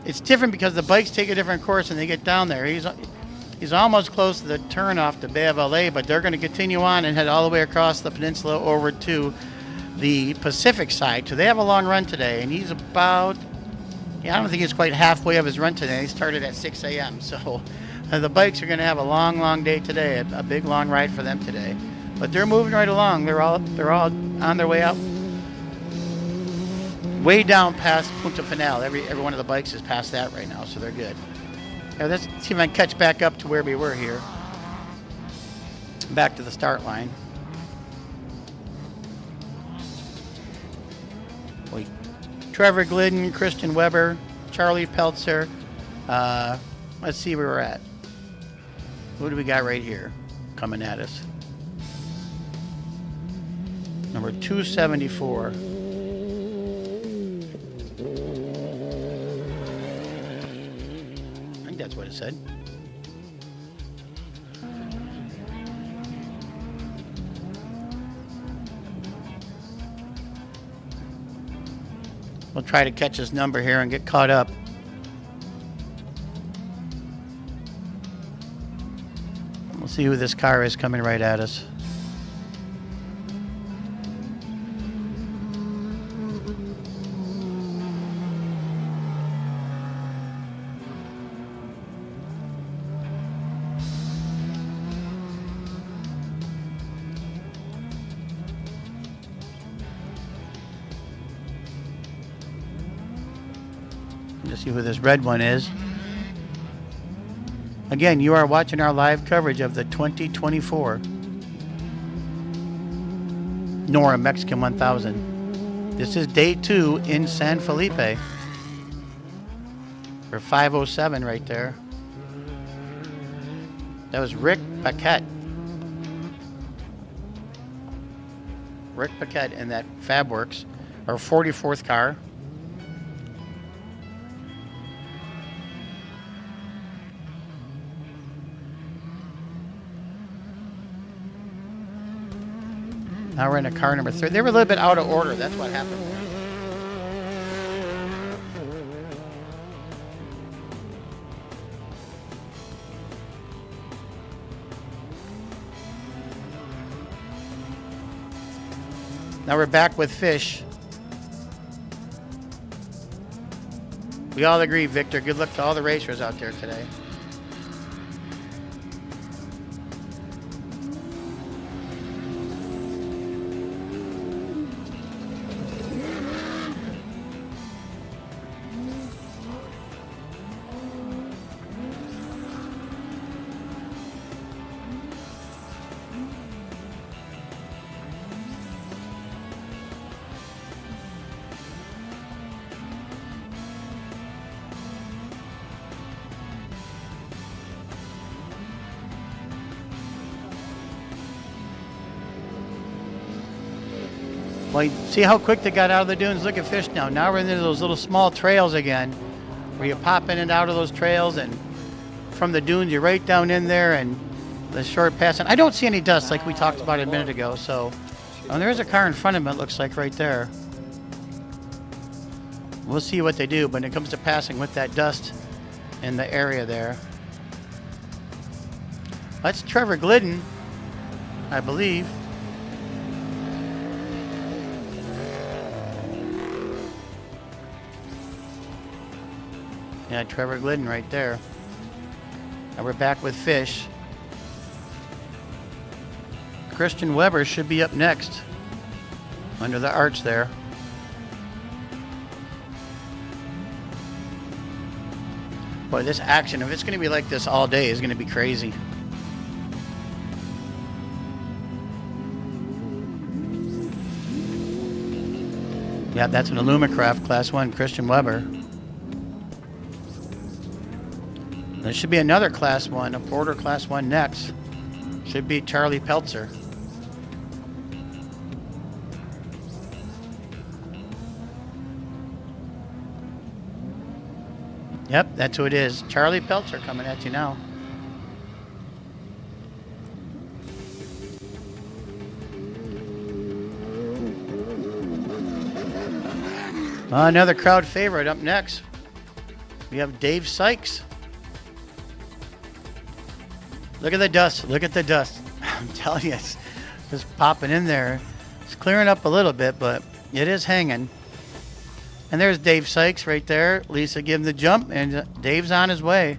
It's different because the bikes take a different course and they get down there. He's almost close to the turn off to Bay of LA, but they're going to continue on and head all the way across the peninsula over to the Pacific side. So they have a long run today, and he's about, I don't think he's quite halfway of his run today. He started at 6 a.m. So the bikes are going to have a long, long day today, a big, long ride for them today. But they're moving right along. They're all on their way up. Way down past Punta Final. Every one of the bikes is past that right now, so they're good. Now let's see if I can catch back up to where we were here. Back to the start line. Trevor Glidden, Christian Weber, Charlie Peltzer. Let's see where we're at. Who do we got right here coming at us? Number 274. I think that's what it said. We'll try to catch his number here and get caught up. We'll see who this car is coming right at us. Let's see who this red one is. Again, you are watching our live coverage of the 2024 Norra Mexican 1000. This is day 2 in San Felipe. For 507 right there. That was Rick Paquette. Rick Paquette in that Fabworks, our 44th car. Now we're in a car number 3. They were a little bit out of order. That's what happened. Now we're back with Fish. We all agree, Victor. Good luck to all the racers out there today. Well, see how quick they got out of the dunes? Look at Fish now. Now we're into those little small trails again, where you pop in and out of those trails, and from the dunes, you're right down in there, and the short pass. And I don't see any dust like we talked about a minute ago. So, there is a car in front of him, it looks like, right there. We'll see what they do, but when it comes to passing with that dust in the area there. That's Trevor Glidden, I believe. Yeah, Trevor Glidden right there. Now we're back with Fish. Christian Weber should be up next under the arch there. Boy, this action, if it's going to be like this all day, is going to be crazy. Yeah, that's an Alumacraft Class 1 Christian Weber. There should be another Class 1, a Porter Class 1 next. Should be Charlie Peltzer. Yep, that's who it is. Charlie Peltzer coming at you now. Another crowd favorite up next. We have Dave Sykes. Look at the dust. Look at the dust. I'm telling you, it's just popping in there. It's clearing up a little bit, but it is hanging. And there's Dave Sykes right there. Lisa gave him the jump, and Dave's on his way.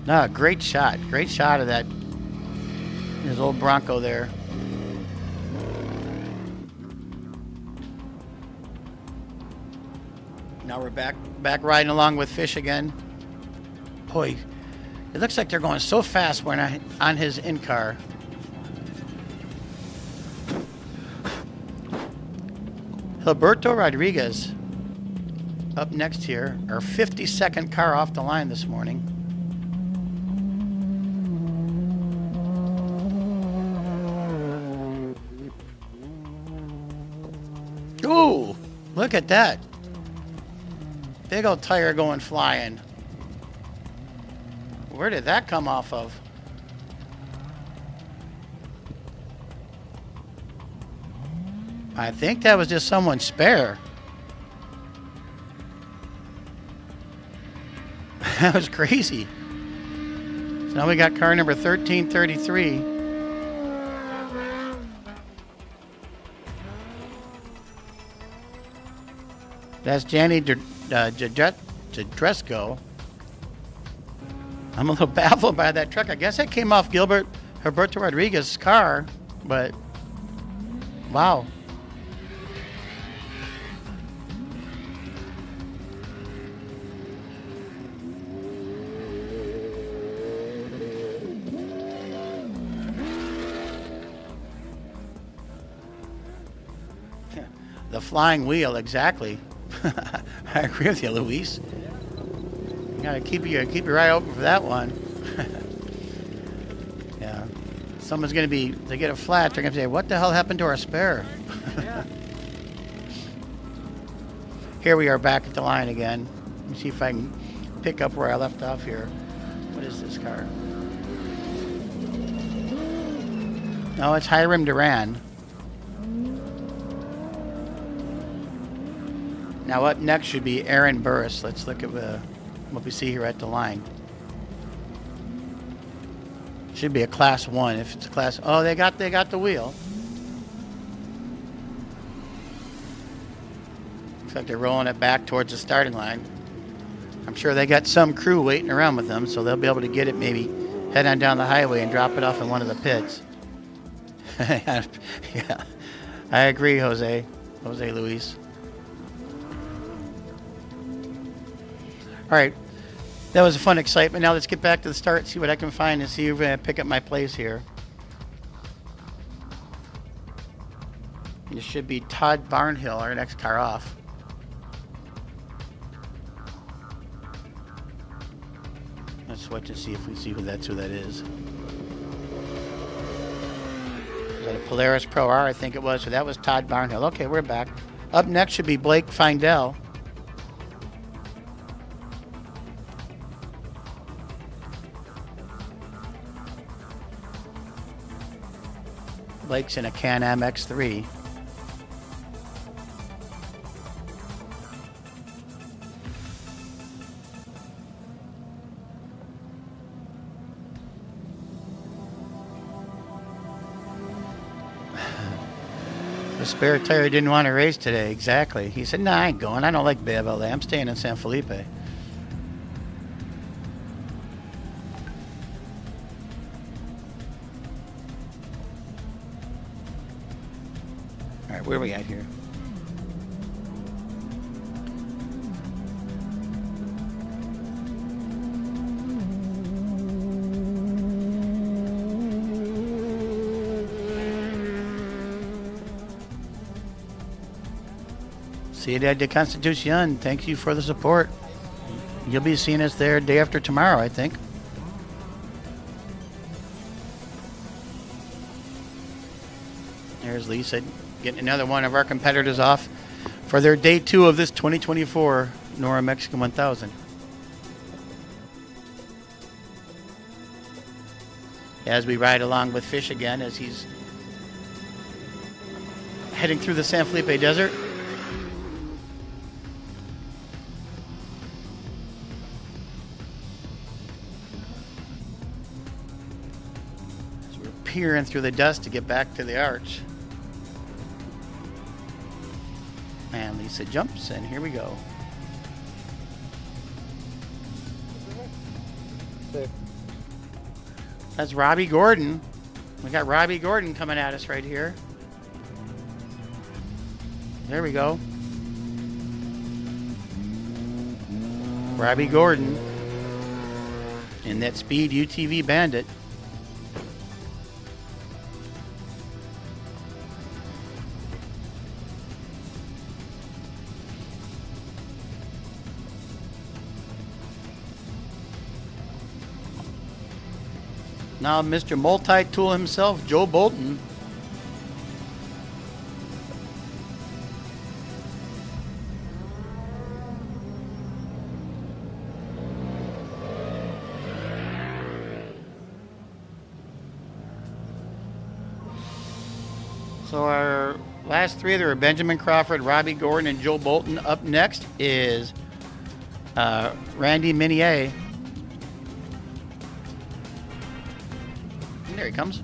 No, great shot. Great shot of that. His old Bronco there. Now we're back riding along with Fish again. Boy, it looks like they're going so fast when on his in-car. Gilberto Rodriguez up next here. Our 52nd car off the line this morning. Ooh, look at that. Big old tire going flying. Where did that come off of? I think that was just someone's spare. That was crazy. So now we got car number 1333. That's Janny Jadresco. I'm a little baffled by that truck. I guess it came off Gilberto Rodriguez's car, but wow. The flying wheel, exactly. I agree with you, Luis. You gotta keep your eye open for that one. Yeah. Someone's gonna they get a flat, they're gonna say, what the hell happened to our spare? Here we are back at the line again. Let me see if I can pick up where I left off here. What is this car? No, it's Hiram Duran. Now up next should be Aaron Burris. Let's look at what we see here at the line. Should be a class 1. If it's a class, oh, they got the wheel. Looks like they're rolling it back towards the starting line. I'm sure they got some crew waiting around with them, so they'll be able to get it, maybe head on down the highway and drop it off in one of the pits. Yeah, I agree, Jose Luis. All right, that was a fun excitement. Now let's get back to the start, see what I can find, and see if I pick up my place here. This should be Todd Barnhill, our next car off. Let's switch and see if we see who that is. Is that a Polaris Pro R? I think it was. So that was Todd Barnhill. Okay, we're back. Up next should be Blake Findell. Blake's in a Can-Am X3. The spare tire didn't want to race today. Exactly. He said, "Nah, I ain't going. I don't like Bay of LA. I'm staying in San Felipe." All right, where are we at here? Ciudad de Constitución, thank you for the support. You'll be seeing us there day after tomorrow, I think. There's Lisa getting another one of our competitors off for their day 2 of this 2024 Norra Mexican 1000. As we ride along with Fish again as he's heading through the San Felipe Desert. As we're peering through the dust to get back to the arch. And Lisa jumps, and here we go. That's Robbie Gordon. We got Robbie Gordon coming at us right here. There we go. Robbie Gordon in that Speed UTV Bandit. Now Mr. Multi-Tool himself, Joe Bolton. So our last three, there were Benjamin Crawford, Robbie Gordon, and Joe Bolton. Up next is Randy Minier. There he comes.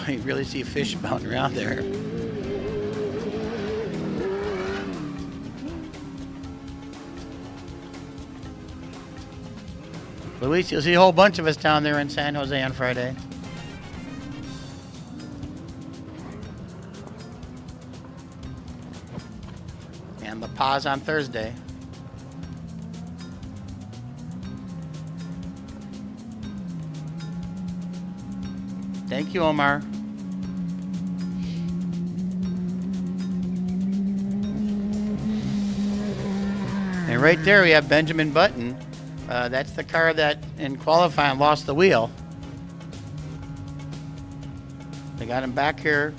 You really see fish bouncing around there. Luis, you'll see a whole bunch of us down there in San Jose on Friday. And the pause on Thursday. Thank you, Omar. And right there we have Benjamin Button. That's the car that in qualifying lost the wheel. They got him back here.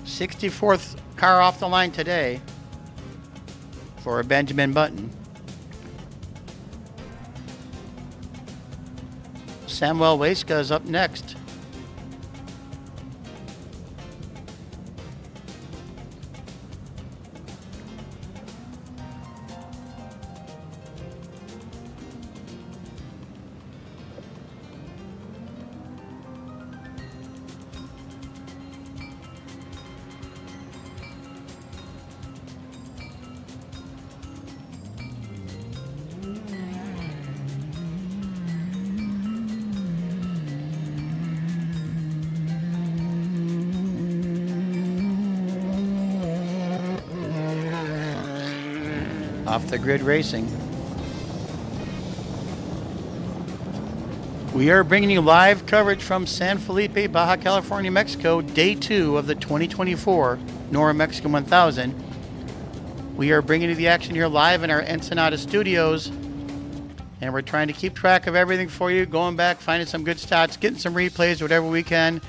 64th car off the line today for Benjamin Button. Samuel Weska is up next. Off the Grid Racing. We are bringing you live coverage from San Felipe, Baja California, Mexico, day 2 of the 2024 Norra Mexican 1000. We are bringing you the action here live in our Ensenada studios, and we're trying to keep track of everything for you, going back, finding some good stats, getting some replays, whatever we can,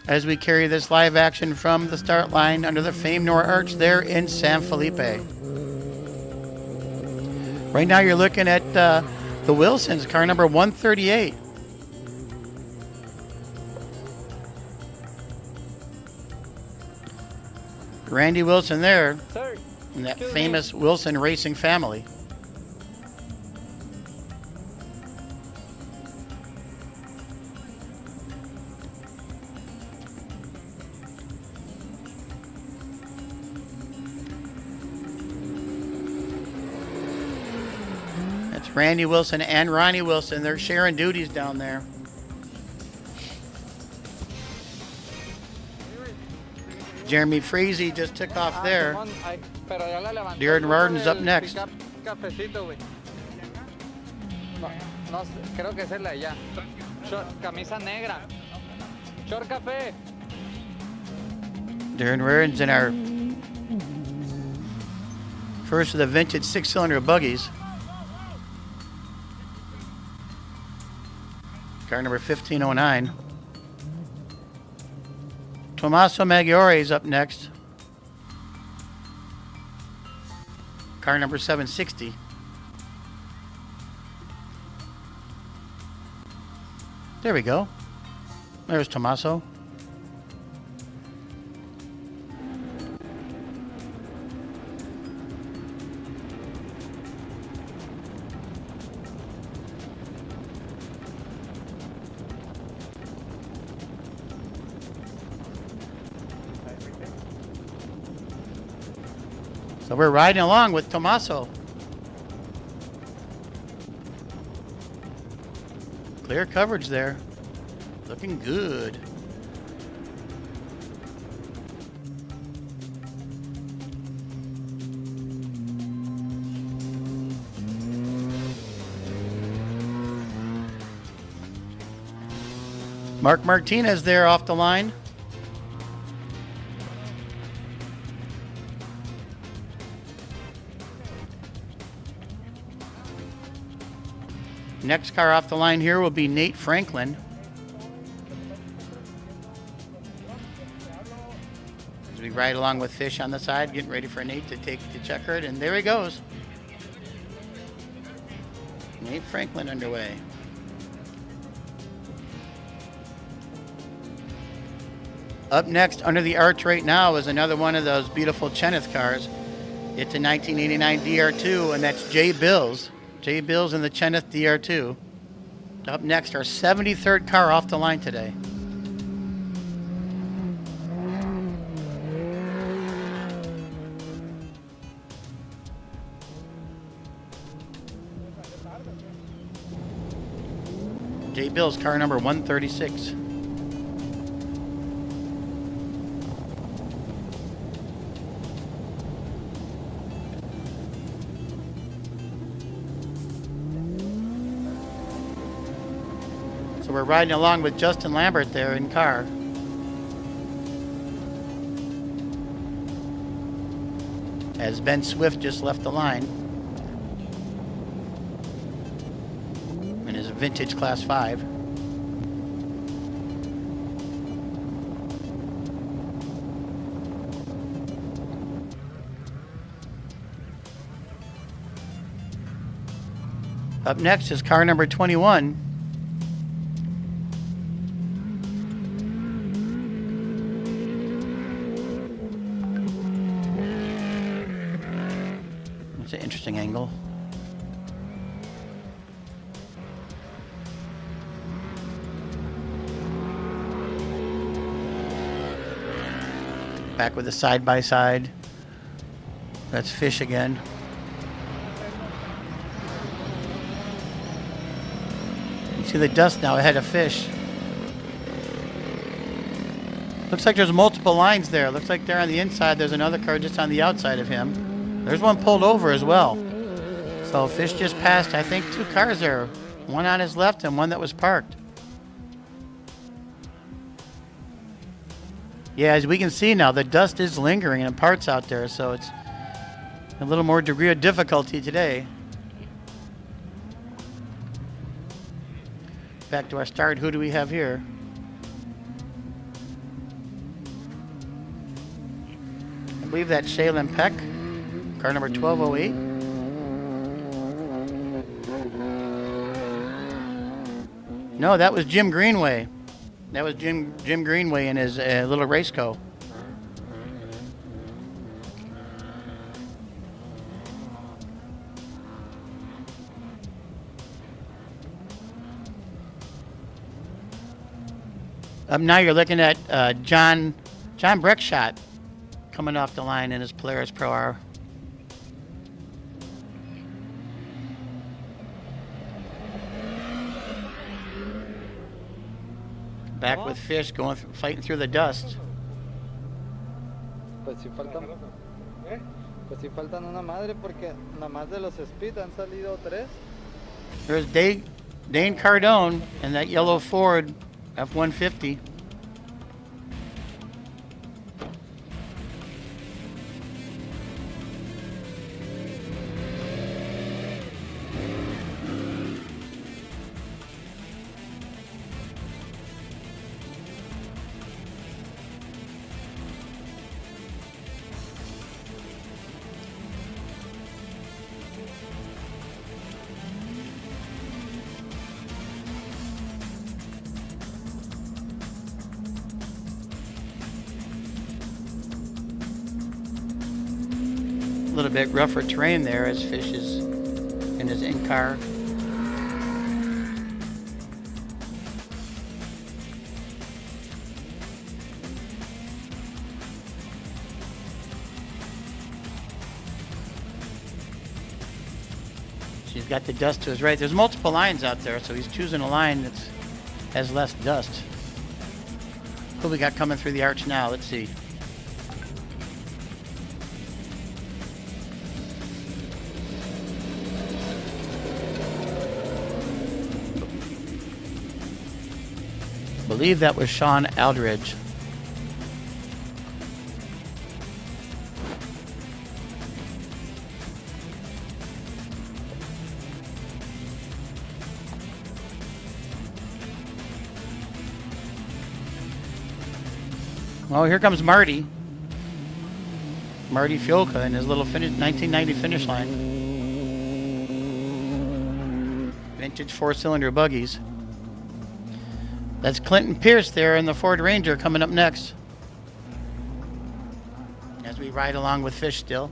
as we carry this live action from the start line under the famed Norra Arch there in San Felipe. Right now you're looking at the Wilsons, car number 138. Randy Wilson there, in that famous Wilson racing family. Randy Wilson and Ronnie Wilson, they're sharing duties down there. Jeremy Frazee just took off there. Darren Rarden's up next. Darren Rarden's in our First of the vintage 6-cylinder buggies. Car number 1509. Tommaso Maggiore is up next. Car number 760. There we go. There's Tommaso. So we're riding along with Tommaso. Clear coverage there. Looking good. Mark Martinez there off the line. Next car off the line here will be Nate Franklin. As we ride along with Fish on the side, getting ready for Nate to take the checkered, and there he goes. Nate Franklin underway. Up next, under the arch right now, is another one of those beautiful Cheneth cars. It's a 1989 DR2, and that's Jay Bills. Jay Bills in the Cheneth DR2. Up next, our 73rd car off the line today. Jay Bills, car number 136. So we're riding along with Justin Lambert there in car. As Ben Swift just left the line in his vintage Class 5. Up next is car number 21. It's an interesting angle. Back with the side-by-side. That's Fish again. You see the dust now ahead of Fish. Looks like there's multiple lines there. Looks like they're on the inside. There's another car just on the outside of him. There's one pulled over as well. So Fish just passed, I think, 2 cars there. One on his left and one that was parked. Yeah, as we can see now, the dust is lingering in parts out there, so it's a little more degree of difficulty today. Back to our start, who do we have here? I believe that's Shaylin Peck, car number 1208. No, that was Jim Greenway. That was Jim Greenway in his little race car. Up now you're looking at John Breckshot coming off the line in his Polaris Pro R. Back with Fish going fighting through the dust. Pues sí faltan una madre porque nada más de los Speed han salido 3. There's Dane Cardone in that yellow Ford F-150. a little bit rougher terrain there as Fish is in his in-car. He's got the dust to his right. There's multiple lines out there, so he's choosing a line that has less dust. Who we got coming through the arch now? Let's see. I believe that was Sean Aldridge. Well, here comes Marty. Marty Fiolka in his little 1990 finish line. Vintage four-cylinder buggies. That's Clinton Pierce there in the Ford Ranger coming up next. As we ride along with Fish still.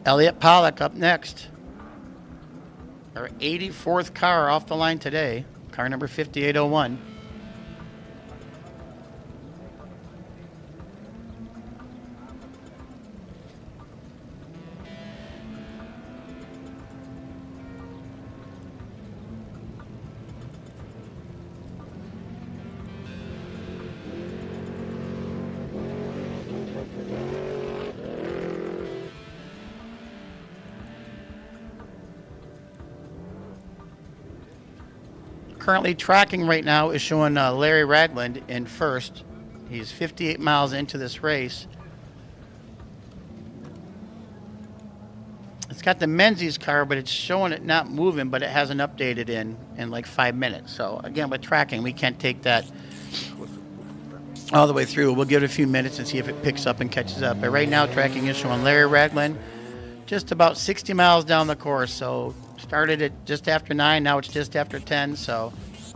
Elliot Pollock up next. Our 84th car off the line today. Car number 5801. Currently tracking right now is showing Larry Ragland in first. He's 58 miles into this race. It's got the Menzies car, but it's showing it not moving, but it hasn't updated in like 5 minutes. So again, with tracking, we can't take that all the way through. We'll give it a few minutes and see if it picks up and catches up. But right now, tracking is showing Larry Ragland just about 60 miles down the course. So started at just after 9, now it's just after 10, so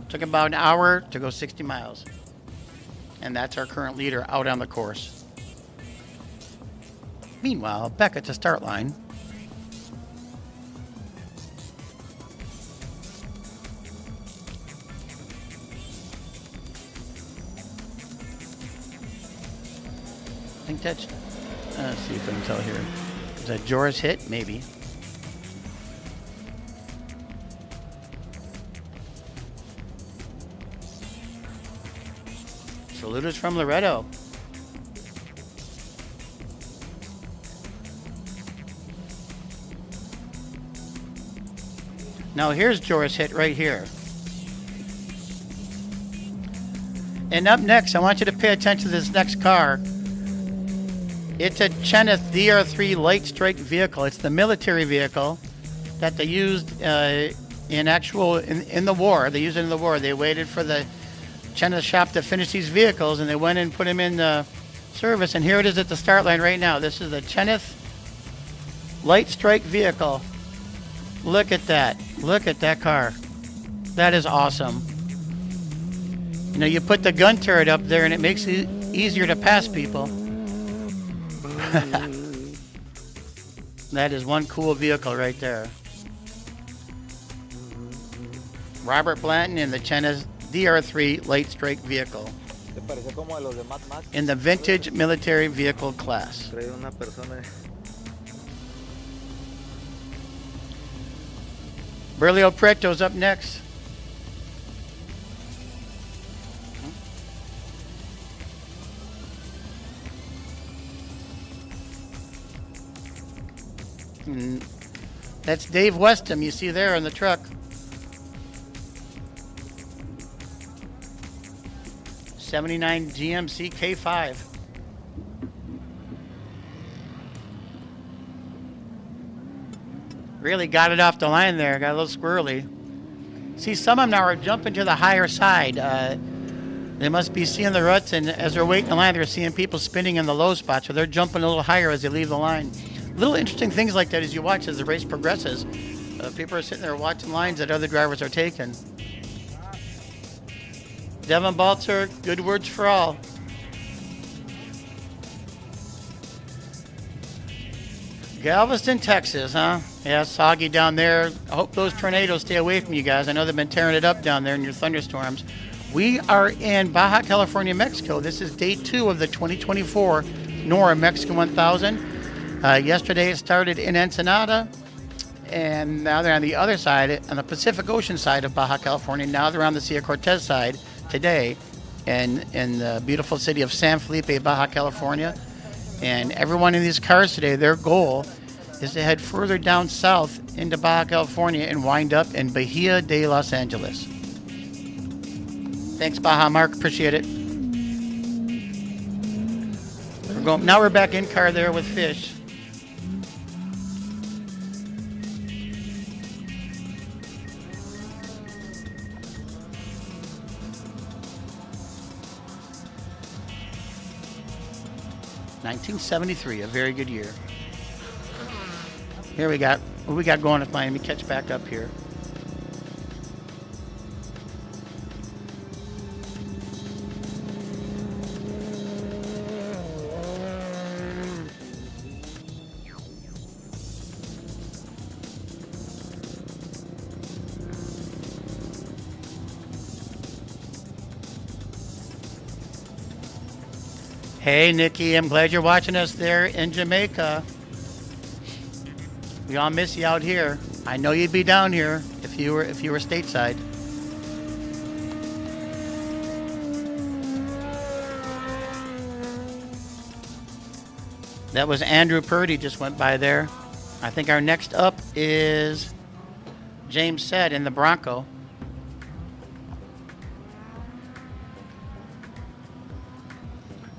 took about an hour to go 60 miles. And that's our current leader out on the course. Meanwhile, back at the start line. I think that's, let's see if I can tell here. Is that Joris hit? Maybe. Saluters from Loretto. Now here's Joris hit right here. And up next, I want you to pay attention to this next car. It's a Cheneth DR3 light strike vehicle. It's the military vehicle that they used in the war. They used it in the war. They waited for the Cheneth shop to finish these vehicles, and they went and put them in service. And here it is at the start line right now. This is the Cheneth light strike vehicle. Look at that. Look at that car. That is awesome. You know, you put the gun turret up there, and it makes it easier to pass people. That is one cool vehicle right there. Robert Blanton in the Cheneth DR3 light strike vehicle in the vintage military vehicle class. Berlio Preto's up next. That's Dave Westham you see there in the truck. '79 GMC K5. Really got it off the line there. Got a little squirrely. See, some of them now are jumping to the higher side. They must be seeing the ruts, and as they're waiting in line, they're seeing people spinning in the low spots, so they're jumping a little higher as they leave the line. Little interesting things like that as you watch as the race progresses. People are sitting there watching lines that other drivers are taking. Devin Balzer, good words for all. Galveston, Texas, huh? Yeah, soggy down there. I hope those tornadoes stay away from you guys. I know they've been tearing it up down there in your thunderstorms. We are in Baja California, Mexico. This is day 2 of the 2024 Norra Mexican 1000. Yesterday it started in Ensenada, and now they're on the other side, on the Pacific Ocean side of Baja California. Now they're on the Sea of Cortez side today, in the beautiful city of San Felipe, Baja California. And everyone in these cars today, their goal is to head further down south into Baja California and wind up in Bahia de Los Angeles. Thanks, Baja Mark. Appreciate it. Now we're back in car there with Fish. '73, a very good year. Here we got what we got going with mine. Let me catch back up here. Hey, Nikki, I'm glad you're watching us there in Jamaica. We all miss you out here. I know you'd be down here if you were stateside. That was Andrew Purdy just went by there. I think our next up is James Said in the Bronco.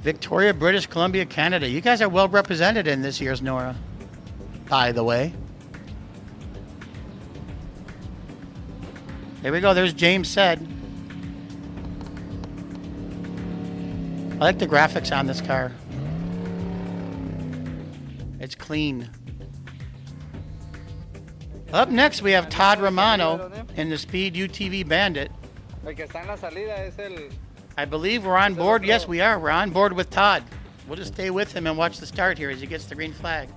Victoria, British Columbia, Canada. You guys are well represented in this year's Norra, by the way. There we go. There's James Said. I like the graphics on this car. It's clean. Up next, we have Todd Romano in the Speed UTV Bandit. El que está en la salida es el... I believe we're on board. Yes, we are. We're on board with Todd. We'll just stay with him and watch the start here as he gets the green flag.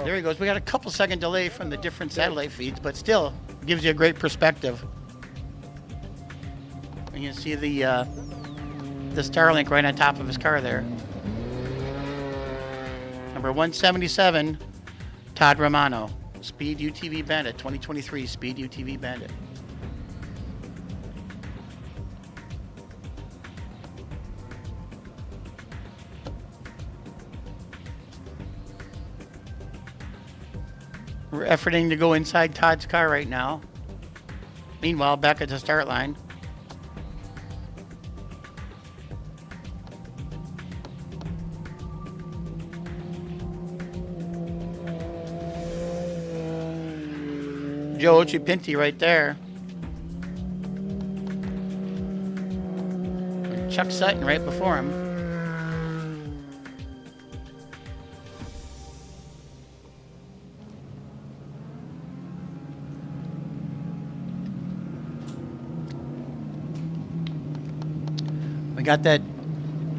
There he goes. We got a couple second delay from the different satellite feeds, but still gives you a great perspective. And you see the Starlink right on top of his car there. Number 177, Todd Romano, Speed UTV Bandit, 2023 Speed UTV Bandit. We're efforting to go inside Todd's car right now. Meanwhile, back at the start line. Joe Chipinti right there. And Chuck Sutton right before him. We got that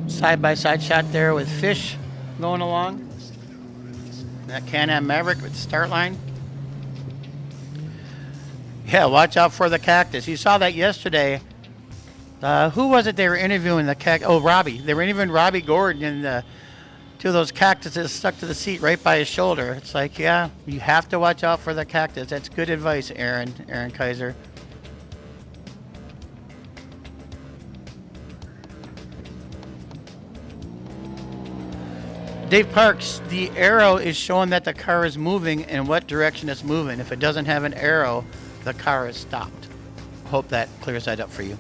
side-by-side shot there with Fish going along. That Can-Am Maverick with the start line. Yeah, watch out for the cactus. You saw that yesterday. Who was it they were interviewing? Oh, Robbie. They were interviewing Robbie Gordon, and two of those cactuses stuck to the seat right by his shoulder. It's like, yeah, you have to watch out for the cactus. That's good advice, Aaron Kaiser. Dave Parks, the arrow is showing that the car is moving in what direction it's moving. If it doesn't have an arrow, the car is stopped. Hope that clears that up for you.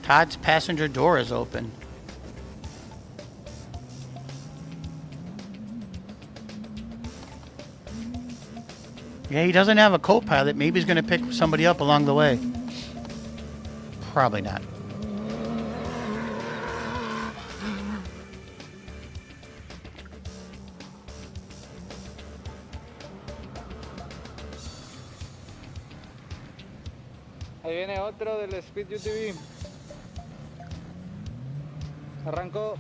Todd's passenger door is open. Yeah, he doesn't have a co-pilot. Maybe he's going to pick somebody up along the way. Probably not. Ahí viene otro del Speed UTV. Arrancó.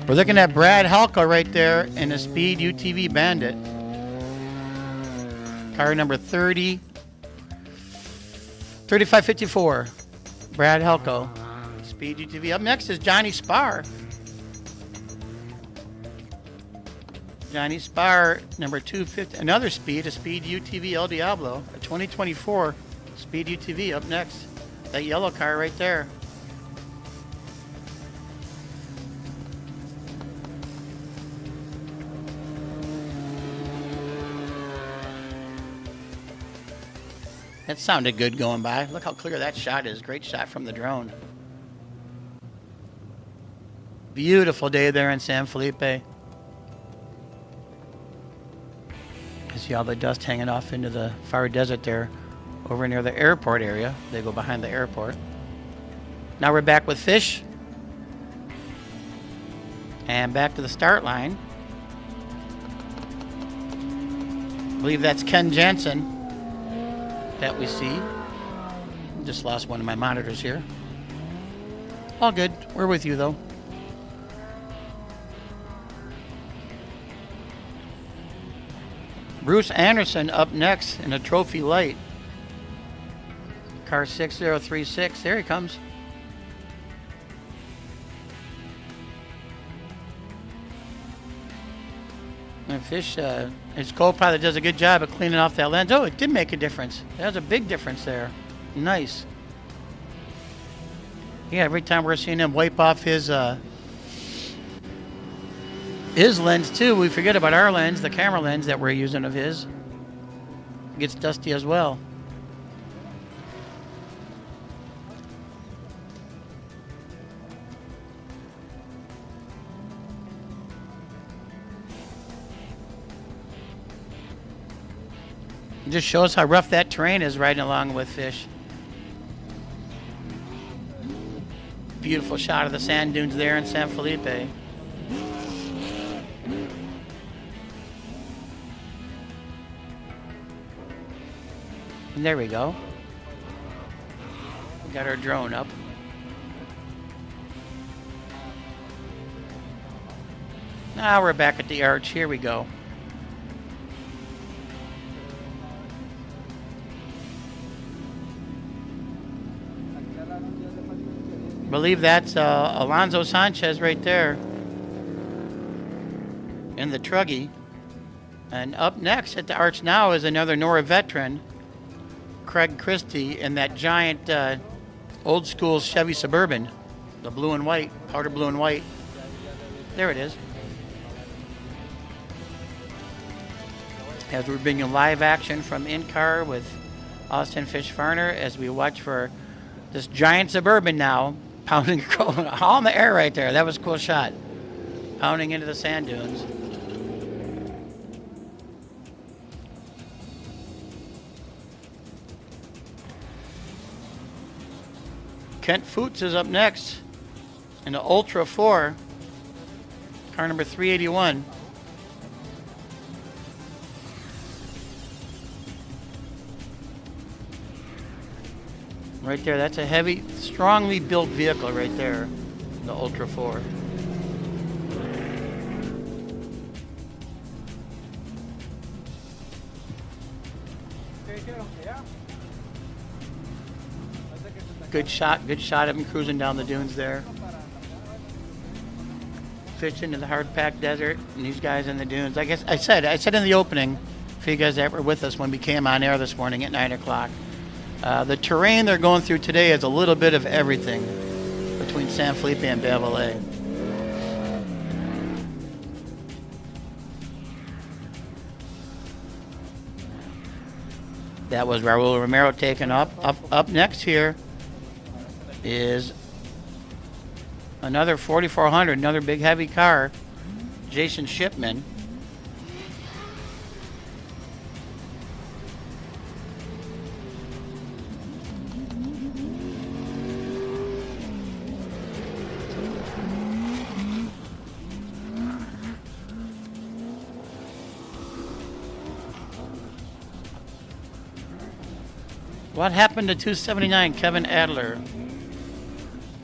We're looking at Brad Halka right there in a Speed UTV Bandit. Car number 3554. Brad Halko. Speed UTV. Up next is Johnny Spar. Johnny Spar, number 250. Another Speed, a Speed UTV El Diablo. A 2024 Speed UTV up next. That yellow car right there. That sounded good going by. Look how clear that shot is. Great shot from the drone. Beautiful day there in San Felipe. You see all the dust hanging off into the far desert there over near the airport area. They go behind the airport. Now we're back with Fish. And back to the start line. I believe that's Ken Jansen that we see. Just lost one of my monitors here. All good. We're with you though. Bruce Anderson up next in a trophy light. Car 6036. There he comes. And Fish, his co-pilot does a good job of cleaning off that lens. Oh, it did make a difference. That was a big difference there. Nice. Yeah, every time we're seeing him wipe off his lens too, we forget about our lens, the camera lens that we're using of his. It gets dusty as well. It just shows how rough that terrain is riding along with Fish. Beautiful shot of the sand dunes there in San Felipe. And there we go. We got our drone up. Now we're back at the arch. Here we go. I believe that's Alonso Sanchez right there in the truggy. And up next at the arch now is another Norra veteran, Craig Christie, in that giant old school Chevy Suburban, the blue and white, powder blue and white. There it is. As we're bringing live action from in-car with Austin Fish Farner as we watch for this giant Suburban now, pounding all in the air right there. That was a cool shot. Pounding into the sand dunes. Kent Foots is up next in the Ultra 4, car number 381. Right there, that's a heavy, strongly built vehicle right there, the Ultra 4. Good shot of him cruising down the dunes there. Fish into the hard-packed desert, and these guys in the dunes. I guess I said in the opening, for you guys that were with us when we came on air this morning at 9 o'clock, the terrain they're going through today is a little bit of everything between San Felipe and Beverly. That was Raul Romero taken up. Up next here is Another 4400, another big heavy car. Jason Shipman. What happened to 279 Kevin Adler?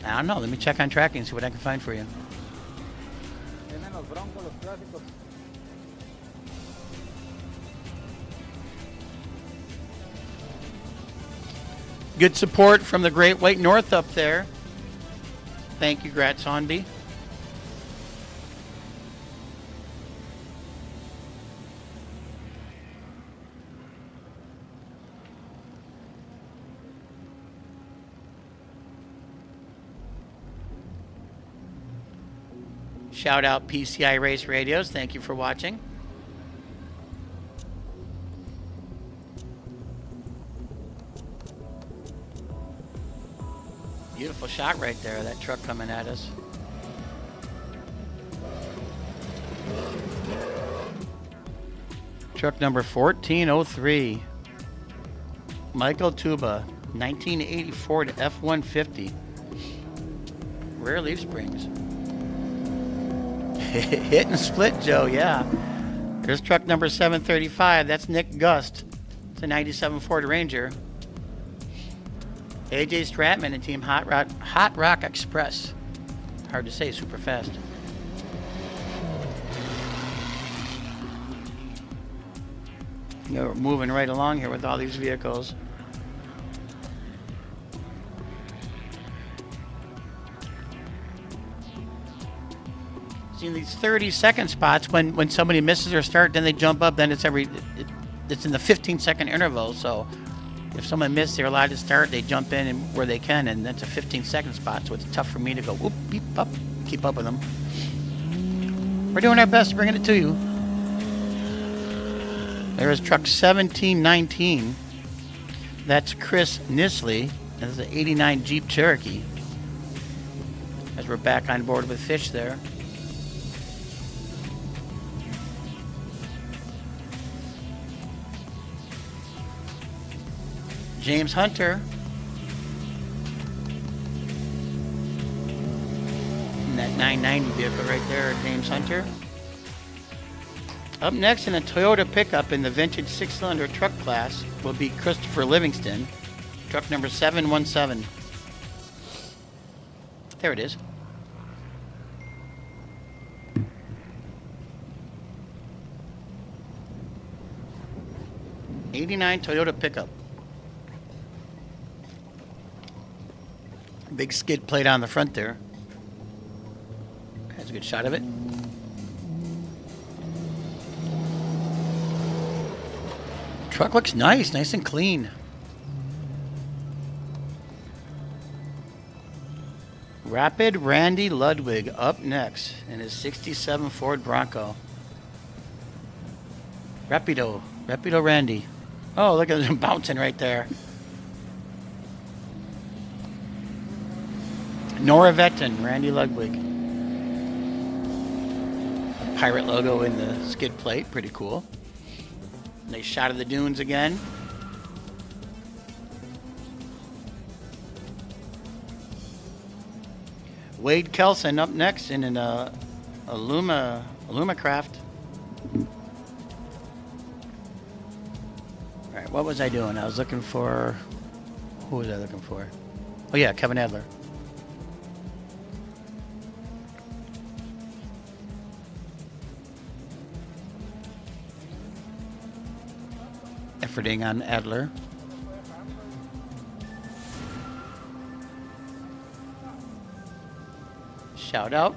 I don't know. Let me check on tracking and see what I can find for you. Vienen los broncos, los clásicos. Good support from the Great White North up there. Thank you, Grat Sonby. Shout out PCI Race Radios. Thank you for watching. Beautiful shot right there, that truck coming at us. Truck number 1403. Michael Tuba, 1984 to F-150. Rare leaf springs. Hit and split, Joe, yeah. There's truck number 735. That's Nick Gust. It's a 97 Ford Ranger. AJ Stratman and Team Hot Rock Express. Hard to say, super fast. We're moving right along here with all these vehicles. In these 30-second spots, when somebody misses their start, then they jump up. Then it's in the 15-second interval. So if someone missed, they're allowed to start. They jump in and where they can, and that's a 15-second spot. So it's tough for me to go whoop, beep, up, keep up with them. We're doing our best to bring it to you. There is truck 1719. That's Chris Nisley. That's the '89 Jeep Cherokee. As we're back on board with Fish there. James Hunter. And that 990 vehicle right there, James Hunter. Up next in a Toyota pickup in the vintage 6-cylinder truck class will be Christopher Livingston. Truck number 717. There it is. '89 Toyota pickup. Big skid plate on the front there. That's a good shot of it. Truck looks nice and clean. Rapid Randy Ludwig up next in his '67 Ford Bronco. Rapido Randy. Oh, look at him bouncing right there. Norra Vetten, Randy Ludwig. A pirate logo in the skid plate, pretty cool. Nice shot of the dunes again. Wade Kelson up next in an Lumacraft. All right, what was I doing? I was looking for, who was I looking for? Oh yeah, Kevin Adler. Efforting on Adler. Shout out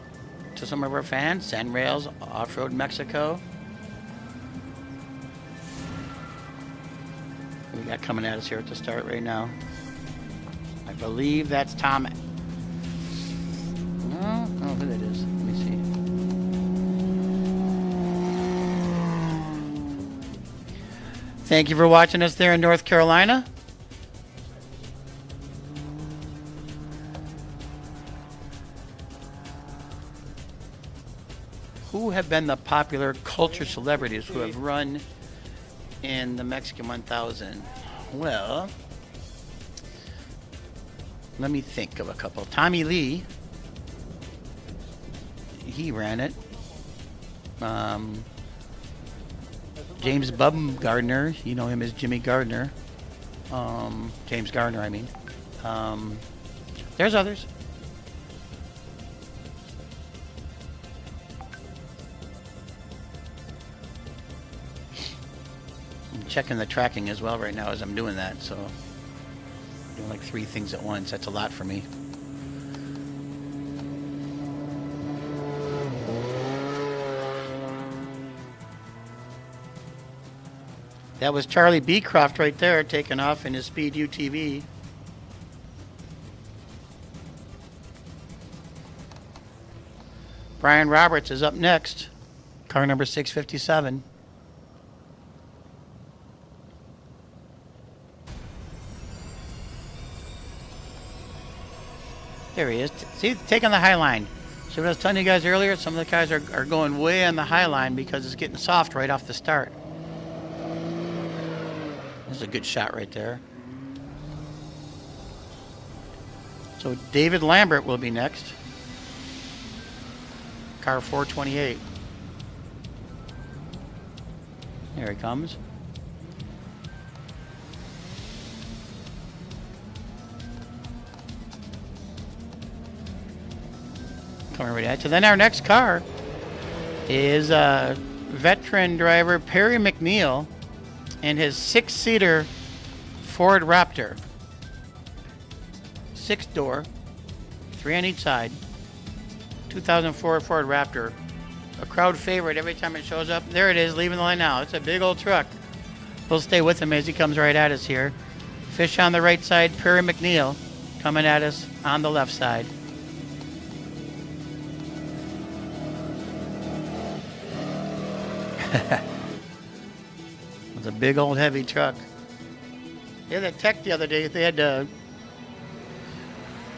to some of our fans, Sand Rails, Off-Road Mexico. We got coming at us here at the start right now. I believe that's Tom. No, I don't know who that is. Let me see. Thank you for watching us there in North Carolina. who have been the popular culture celebrities who have run in the Mexican 1000? Well, let me think of a couple. Tommy Lee, he ran it. James Baumgartner, you know him as Jimmy Gardner. James Gardner, I mean. There's others. I'm checking the tracking as well right now as I'm doing that, so I'm doing like 3 things at once. That's a lot for me. That was Charlie Beecroft right there, taking off in his Speed UTV. Brian Roberts is up next, car number 657. There he is. See, taking the high line. So what I was telling you guys earlier, some of the guys are going way on the high line because it's getting soft right off the start. This is a good shot right there. So David Lambert will be next. Car 428. There he comes. Coming right at you. Then our next car is veteran driver Perry McNeil and his 6-seater Ford Raptor. 6-door, 3 on each side. 2004 Ford Raptor. A crowd favorite every time it shows up. There it is, leaving the line now. It's a big old truck. We'll stay with him as he comes right at us here. Fish on the right side, Perry McNeil coming at us on the left side. It's a big old heavy truck. They had that tech the other day. They had to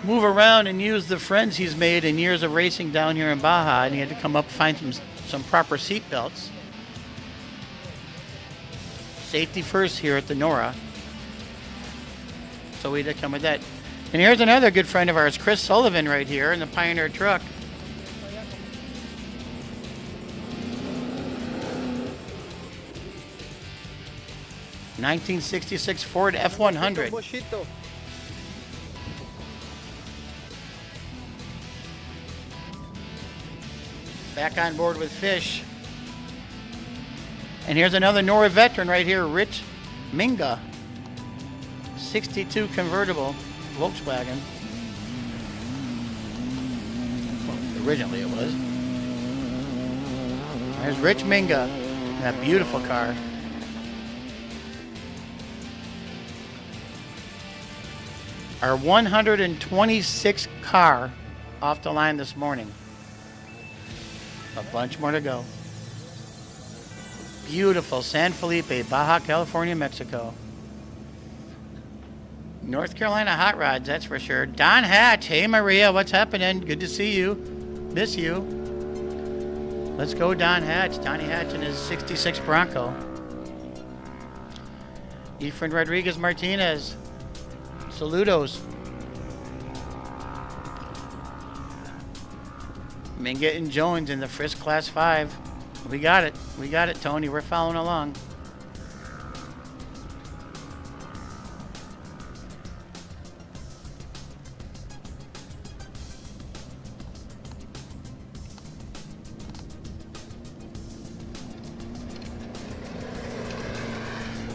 move around and use the friends he's made in years of racing down here in Baja, and he had to come up and find some proper seat belts. Safety first here at the Norra. So we had to come with that. And here's another good friend of ours, Chris Sullivan, right here in the Pioneer truck. '66 Ford F100. Back on board with Fish. And here's another Norra veteran right here, Rich Minga. 62 convertible Volkswagen. Well, originally it was. There's Rich Minga. That beautiful car. Our 126th car off the line this morning. A bunch more to go. Beautiful San Felipe, Baja California, Mexico. North Carolina hot rods, that's for sure. Don Hatch, hey Maria, what's happening? Good to see you. Miss you. Let's go Don Hatch. Donnie Hatch in his 66 Bronco. Efren Rodriguez Martinez. Saludos. Minga and Jones in the Frisk Class 5. We got it. We got it, Tony. We're following along.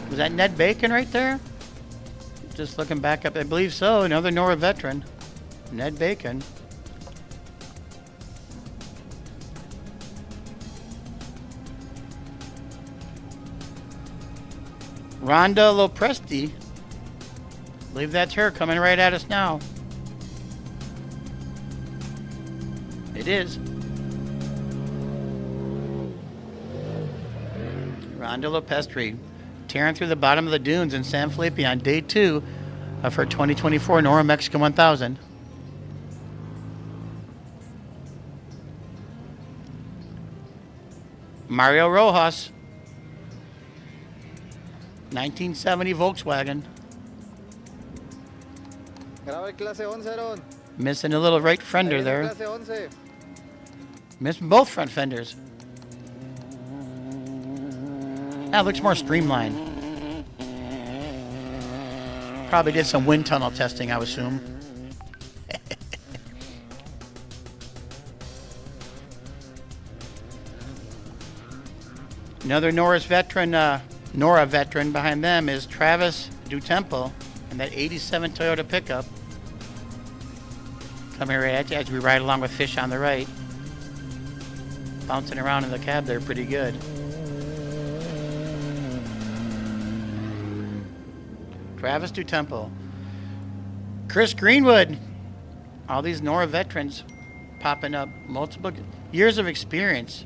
Was that Ned Bacon right there? Just looking back up, I believe so. Another Norra veteran, Ned Bacon. Rhonda Lopresti. I believe that's her coming right at us now. It is. Rhonda Lopestri. Tearing through the bottom of the dunes in San Felipe on day 2 of her 2024 Norra Mexican 1000. Mario Rojas. 1970 Volkswagen. Graba el clase 11, Aaron. Missing a little right Ahí fender viene there. clase 11. Missing both front fenders. That looks more streamlined. Probably did some wind tunnel testing, I would assume. Another Norra veteran behind them is Travis Dutemple and that 87 Toyota pickup. Coming right at you as we ride along with Fish on the right. Bouncing around in the cab there pretty good. Travis Dutemple. Chris Greenwood. All these Norra veterans popping up. Multiple years of experience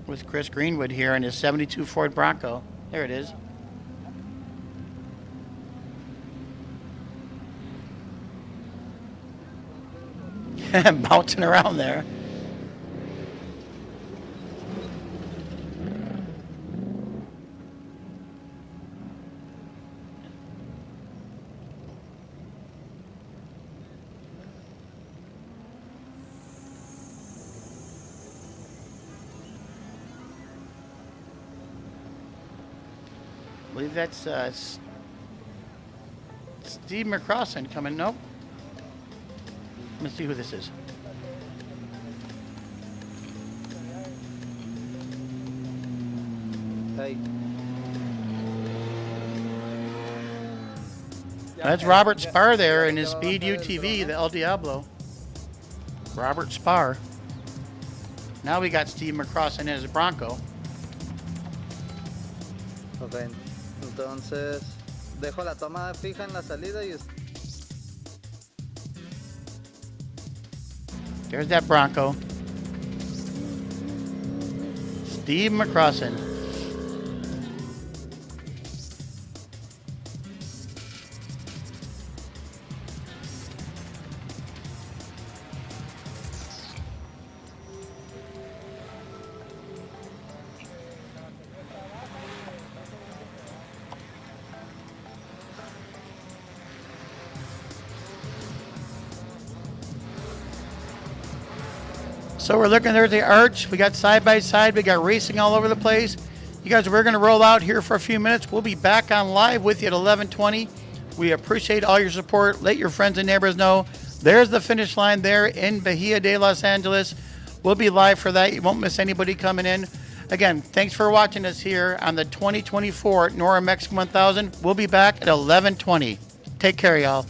with Chris Greenwood here in his 72 Ford Bronco. There it is. Bouncing around there. I believe that's Steve McCrossan coming. Nope. Let's see who this is. Hey. That's Robert Spar there in his Speed UTV, the El Diablo. Robert Spar. Now we got Steve McCrossan in his Bronco. Ok, entonces dejo la toma fija en la salida y There's that Bronco. Steve McCrossan. So we're looking there at the arch. We got side by side. We got racing all over the place. You guys, we're going to roll out here for a few minutes. We'll be back on live with you at 11:20. We appreciate all your support. Let your friends and neighbors know. There's the finish line there in Bahia de Los Angeles. We'll be live for that. You won't miss anybody coming in. Again, thanks for watching us here on the 2024 Norra Mexican 1000. We'll be back at 11:20. Take care, y'all.